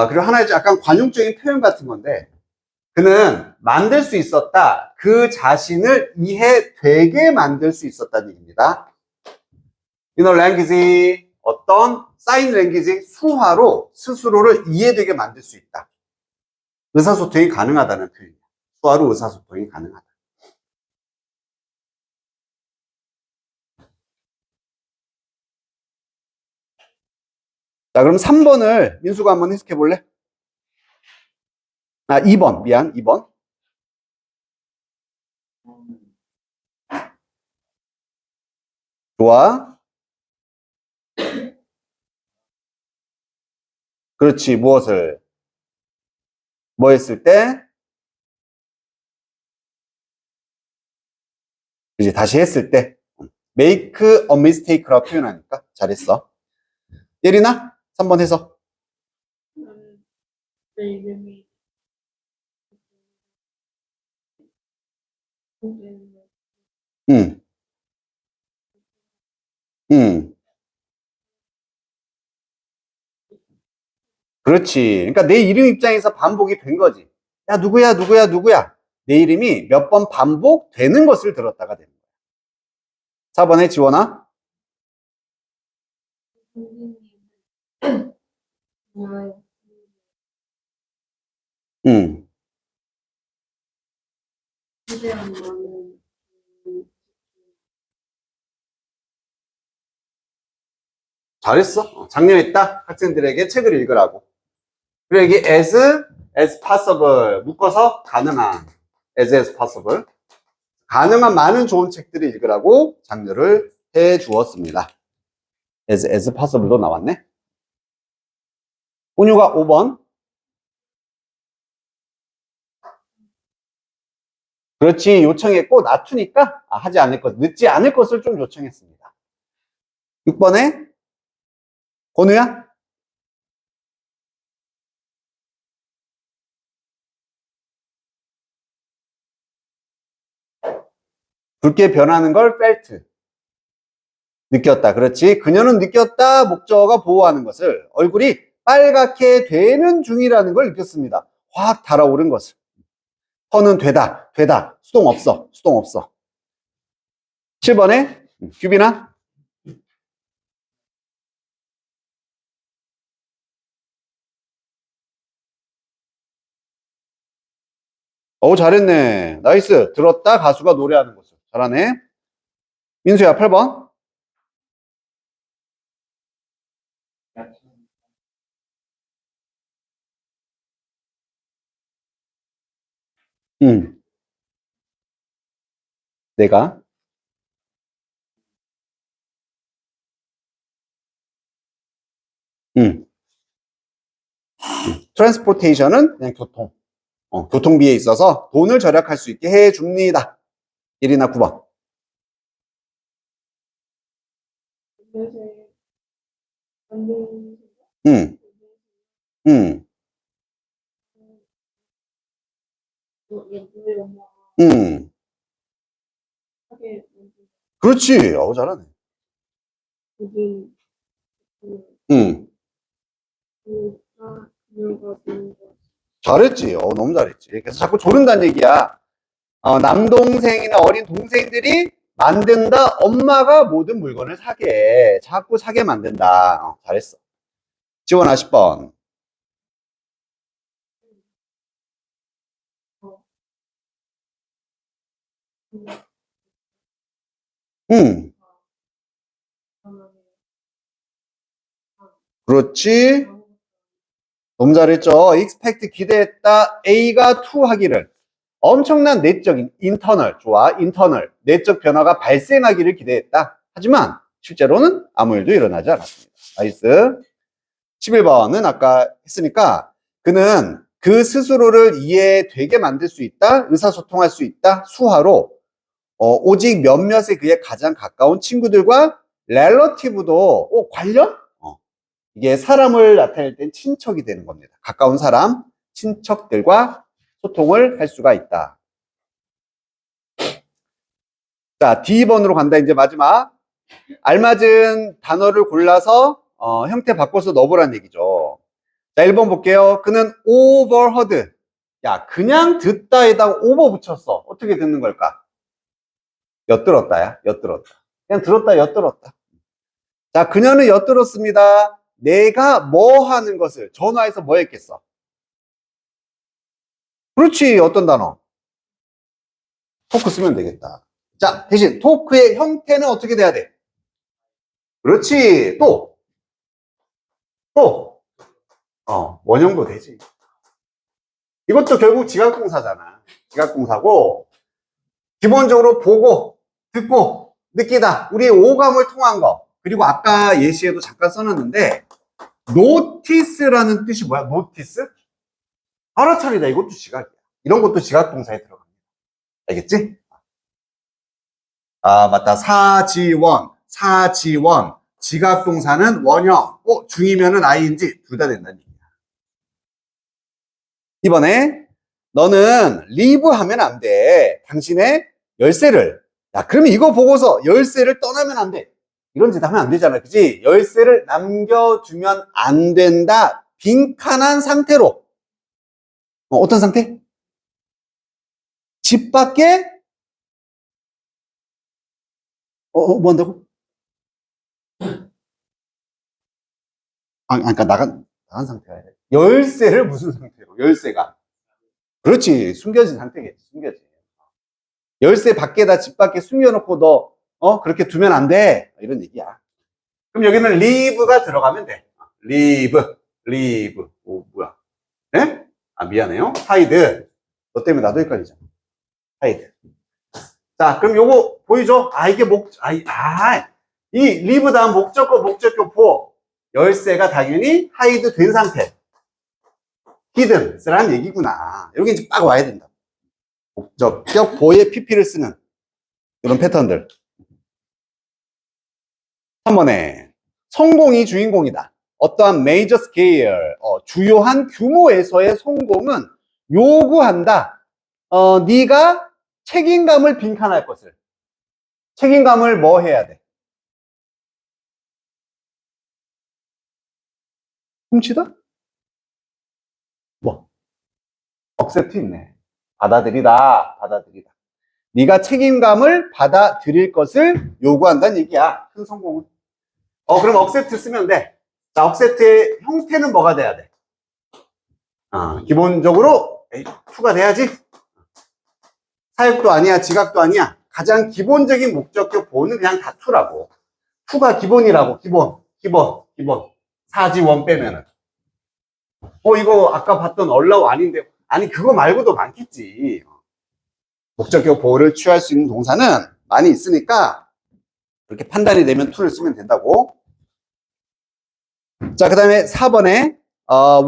그리고 하나의 약간 관용적인 표현 같은 건데, 그는 만들 수 있었다. 그 자신을 이해되게 만들 수 있었다는 얘기입니다. language, 어떤 사인 랭귀지, 수화로 스스로를 이해되게 만들 수 있다. 의사소통이 가능하다는 표현이야. 수화로 의사소통이 가능하다. 자, 그럼 3번을 민수가 한번 해석해 볼래? 2번, 미안, 2번. 좋아. 그렇지, 무엇을? 뭐 했을 때? 이제 다시 했을 때. make a mistake라고 표현하니까. 잘했어. 예린아, 3번 해석. 내 이름이 응. 그렇지. 그러니까 내 이름 입장에서 반복이 된 거지. 야, 누구야. 내 이름이 몇 번 반복되는 것을 들었다가 되는 거야. 4번에 지원아. 응. 잘했어. 작년했다. 학생들에게 책을 읽으라고. 그리고 여기 as possible 묶어서 가능한 as possible 가능한 많은 좋은 책들을 읽으라고 장려를 해 주었습니다. as possible도 나왔네. 온유가 5번. 그렇지. 요청했고 낮추니까 하지 않을 것, 늦지 않을 것을 좀 요청했습니다. 6번에 건우야. 붉게 변하는 걸 felt. 느꼈다. 그렇지. 그녀는 느꼈다. 목적어가 보호하는 것을. 얼굴이 빨갛게 되는 중이라는 걸 느꼈습니다. 확 달아오른 것을. 허는 되다, 되다. 수동 없어, 수동 없어. 7번에 규빈아. 잘했네. 나이스. 들었다, 가수가 노래하는 것을. 잘하네. 민수야, 8번. 응. 내가. 응. 트랜스포테이션은 그냥 교통. 교통비에 있어서 돈을 절약할 수 있게 해줍니다. 1이나 9번. 응. 응. 응. 그렇지. 잘하네. 응. 잘했지. 너무 잘했지. 그래서 자꾸 조른다는 얘기야. 남동생이나 어린 동생들이 만든다. 엄마가 모든 물건을 사게. 자꾸 사게 만든다. 잘했어. 지원아 10번. 응. 그렇지. 너무 잘했죠. expect 기대했다. A가 to 하기를. 엄청난 내적인 인터널. 좋아. 인터널. 내적 변화가 발생하기를 기대했다. 하지만 실제로는 아무 일도 일어나지 않았습니다. 나이스. 11번은 아까 했으니까 그는 그 스스로를 이해되게 만들 수 있다. 의사소통할 수 있다. 수화로 오직 몇몇의 그의 가장 가까운 친구들과 렐러티브도 관련? 이게 사람을 나타낼 땐 친척이 되는 겁니다. 가까운 사람, 친척들과 소통을 할 수가 있다. 자, D번으로 간다. 이제 마지막. 알맞은 단어를 골라서 형태 바꿔서 넣어보라는 얘기죠. 자, 1번 볼게요. 그는 overheard. 야, 그냥 듣다에다가 over 붙였어. 어떻게 듣는 걸까? 엿들었다야. 엿들었다. 그냥 들었다, 엿들었다. 자, 그녀는 엿들었습니다. 내가 뭐 하는 것을 전화해서 뭐 했겠어? 그렇지. 어떤 단어? 토크 쓰면 되겠다. 자, 대신 토크의 형태는 어떻게 돼야 돼? 그렇지. 또, 원형도 되지. 이것도 결국 지각공사잖아. 지각공사고, 기본적으로 보고, 듣고, 느끼다. 우리의 오감을 통한 거. 그리고 아까 예시에도 잠깐 써놨는데, 노티스라는 뜻이 뭐야? 노티스? 알아차리다. 이것도 지각이야. 이런 것도 지각동사에 들어갑니다. 알겠지? 맞다. 사지원. 지각동사는 원형. 중이면은 ing. 둘 다 된다는 얘기야. 이번에, 너는 리브 하면 안 돼. 당신의 열쇠를. 야, 그러면 이거 보고서 열쇠를 떠나면 안 돼. 이런 짓 하면 안 되잖아. 그지? 열쇠를 남겨두면 안 된다. 빈칸한 상태로. 어떤 상태? 집 밖에, 뭐 한다고? 그러니까 나간 상태야. 열쇠를 무슨 상태로? 열쇠가. 그렇지. 숨겨진 상태겠지. 숨겨진. 열쇠 밖에다 집 밖에 숨겨놓고 너, 그렇게 두면 안 돼. 이런 얘기야. 그럼 여기는 leave가 들어가면 돼. leave. 뭐야. 예? 미안해요. hide. 너 때문에 나도 헷갈리잖아. hide. 자, 그럼 요거 보이죠? 이게 이 leave 다음 목적어 보어. 열쇠가 당연히 hide 된 상태. hidden. 쓰라는 얘기구나. 여기 이제 딱 와야 된다. 목적격 보어에 pp를 쓰는 이런 패턴들. 3번에 성공이 주인공이다. 어떠한 메이저 스케일, 주요한 규모에서의 성공은 요구한다. 네가 책임감을 빈칸할 것을. 책임감을 뭐 해야 돼? 훔치다? 뭐? accept 있네. 받아들이다. 네가 책임감을 받아들일 것을 요구한다는 얘기야. 큰 성공은. 그럼 accept 쓰면 돼. 자, accept의 형태는 뭐가 돼야 돼? 기본적으로 to가 돼야지. 사역도 아니야, 지각도 아니야. 가장 기본적인 목적격 보호는 그냥 다 to라고. to가 기본이라고. 기본. 사지원 빼면은. 이거 아까 봤던 allow 아닌데. 아니, 그거 말고도 많겠지. 목적격 보호를 취할 수 있는 동사는 많이 있으니까 이렇게 판단이 되면 to를 쓰면 된다고. 자, 그 다음에 4번에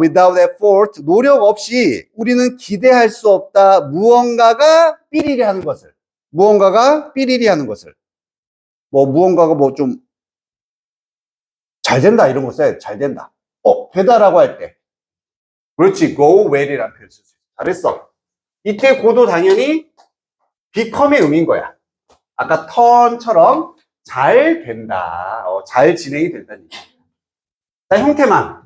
without effort, 노력 없이 우리는 기대할 수 없다. 무언가가 삐리리 하는 것을. 무언가가 뭐 좀 잘 된다 이런 거 써야 돼. 잘 된다. 되다라고 할 때. 그렇지. go well이라는 표현 쓸 수 있어. 잘했어. 이때 고도 당연히 become의 의미인 거야. 아까 turn처럼 잘 된다. 잘 진행이 된다는 얘기야. 자, 형태만.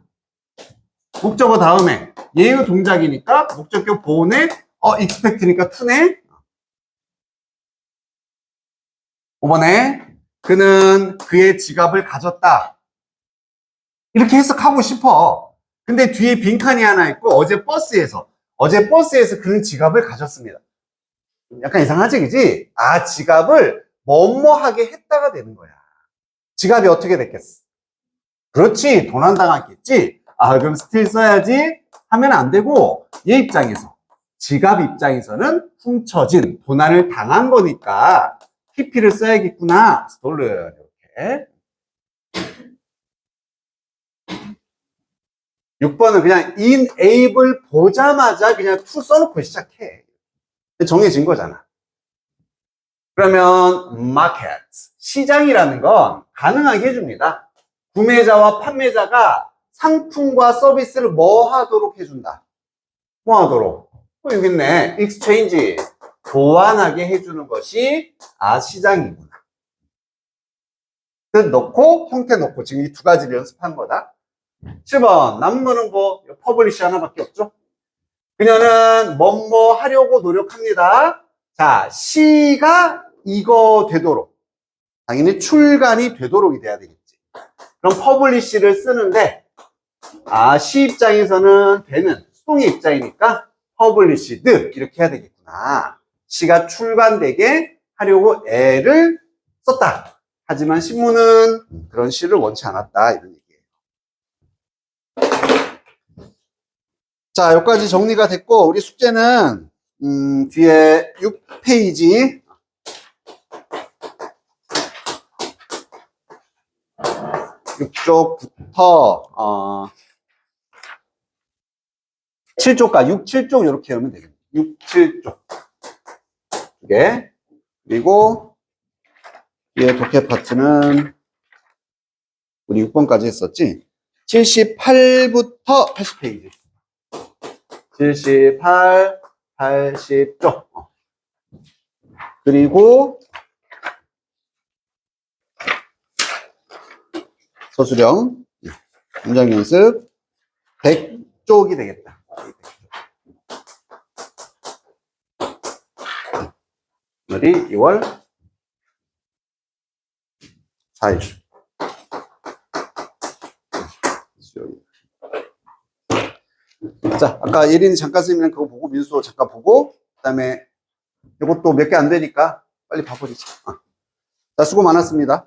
목적어 다음에 얘의 동작이니까 목적격 보호네 expect니까 to네. 5번에 그는 그의 지갑을 가졌다. 이렇게 해석하고 싶어. 근데 뒤에 빈칸이 하나 있고 어제 버스에서 그는 지갑을 가졌습니다. 약간 이상하지, 그지? 지갑을 뭐뭐하게 했다가 되는 거야. 지갑이 어떻게 됐겠어? 그렇지, 도난당했겠지? 그럼 still 써야지 하면 안 되고, 얘 입장에서, 지갑 입장에서는 훔쳐진, 도난을 당한 거니까 pp를 써야겠구나. stolen, 이렇게. 6번은 그냥 enable 보자마자 그냥 to 써놓고 시작해. 정해진 거잖아. 그러면 market, 시장이라는 건 가능하게 해줍니다. 구매자와 판매자가 상품과 서비스를 뭐 하도록 해준다? 뭐 하도록? 여기 있네. exchange, 교환하게 해주는 것이 시장이구나. 뜻 넣고 형태 넣고 지금 이 두 가지를 연습한 거다. 7번 남은 거는 뭐 퍼블리시 하나밖에 없죠. 그녀는 뭐뭐 하려고 노력합니다. 자, 시가 이거 되도록 당연히 출간이 되도록이 돼야 되겠지. 그럼 퍼블리시를 쓰는데 시 입장에서는 되는 수동의 입장이니까 퍼블리시드 이렇게 해야 되겠구나. 시가 출간되게 하려고 애를 썼다. 하지만 신문은 그런 시를 원치 않았다. 이런 얘기예요. 자, 여기까지 정리가 됐고 우리 숙제는 뒤에 6페이지 6쪽부터 7쪽까지 6, 7쪽 이렇게 하면 되겠네. 6, 7쪽 두 개. 그리고 뒤에 독해 파트는 우리 6번까지 했었지. 78부터 80페이지. 78, 80쪽. 그리고 서술형 문장 연습 100쪽이 되겠다. 오늘이 2월 4일. 자, 아까 예린이 잠깐 쓰면 그거 보고 민수도 잠깐 보고 그 다음에 이것도 몇 개 안 되니까 빨리 봐버리자. 자, 수고 많았습니다.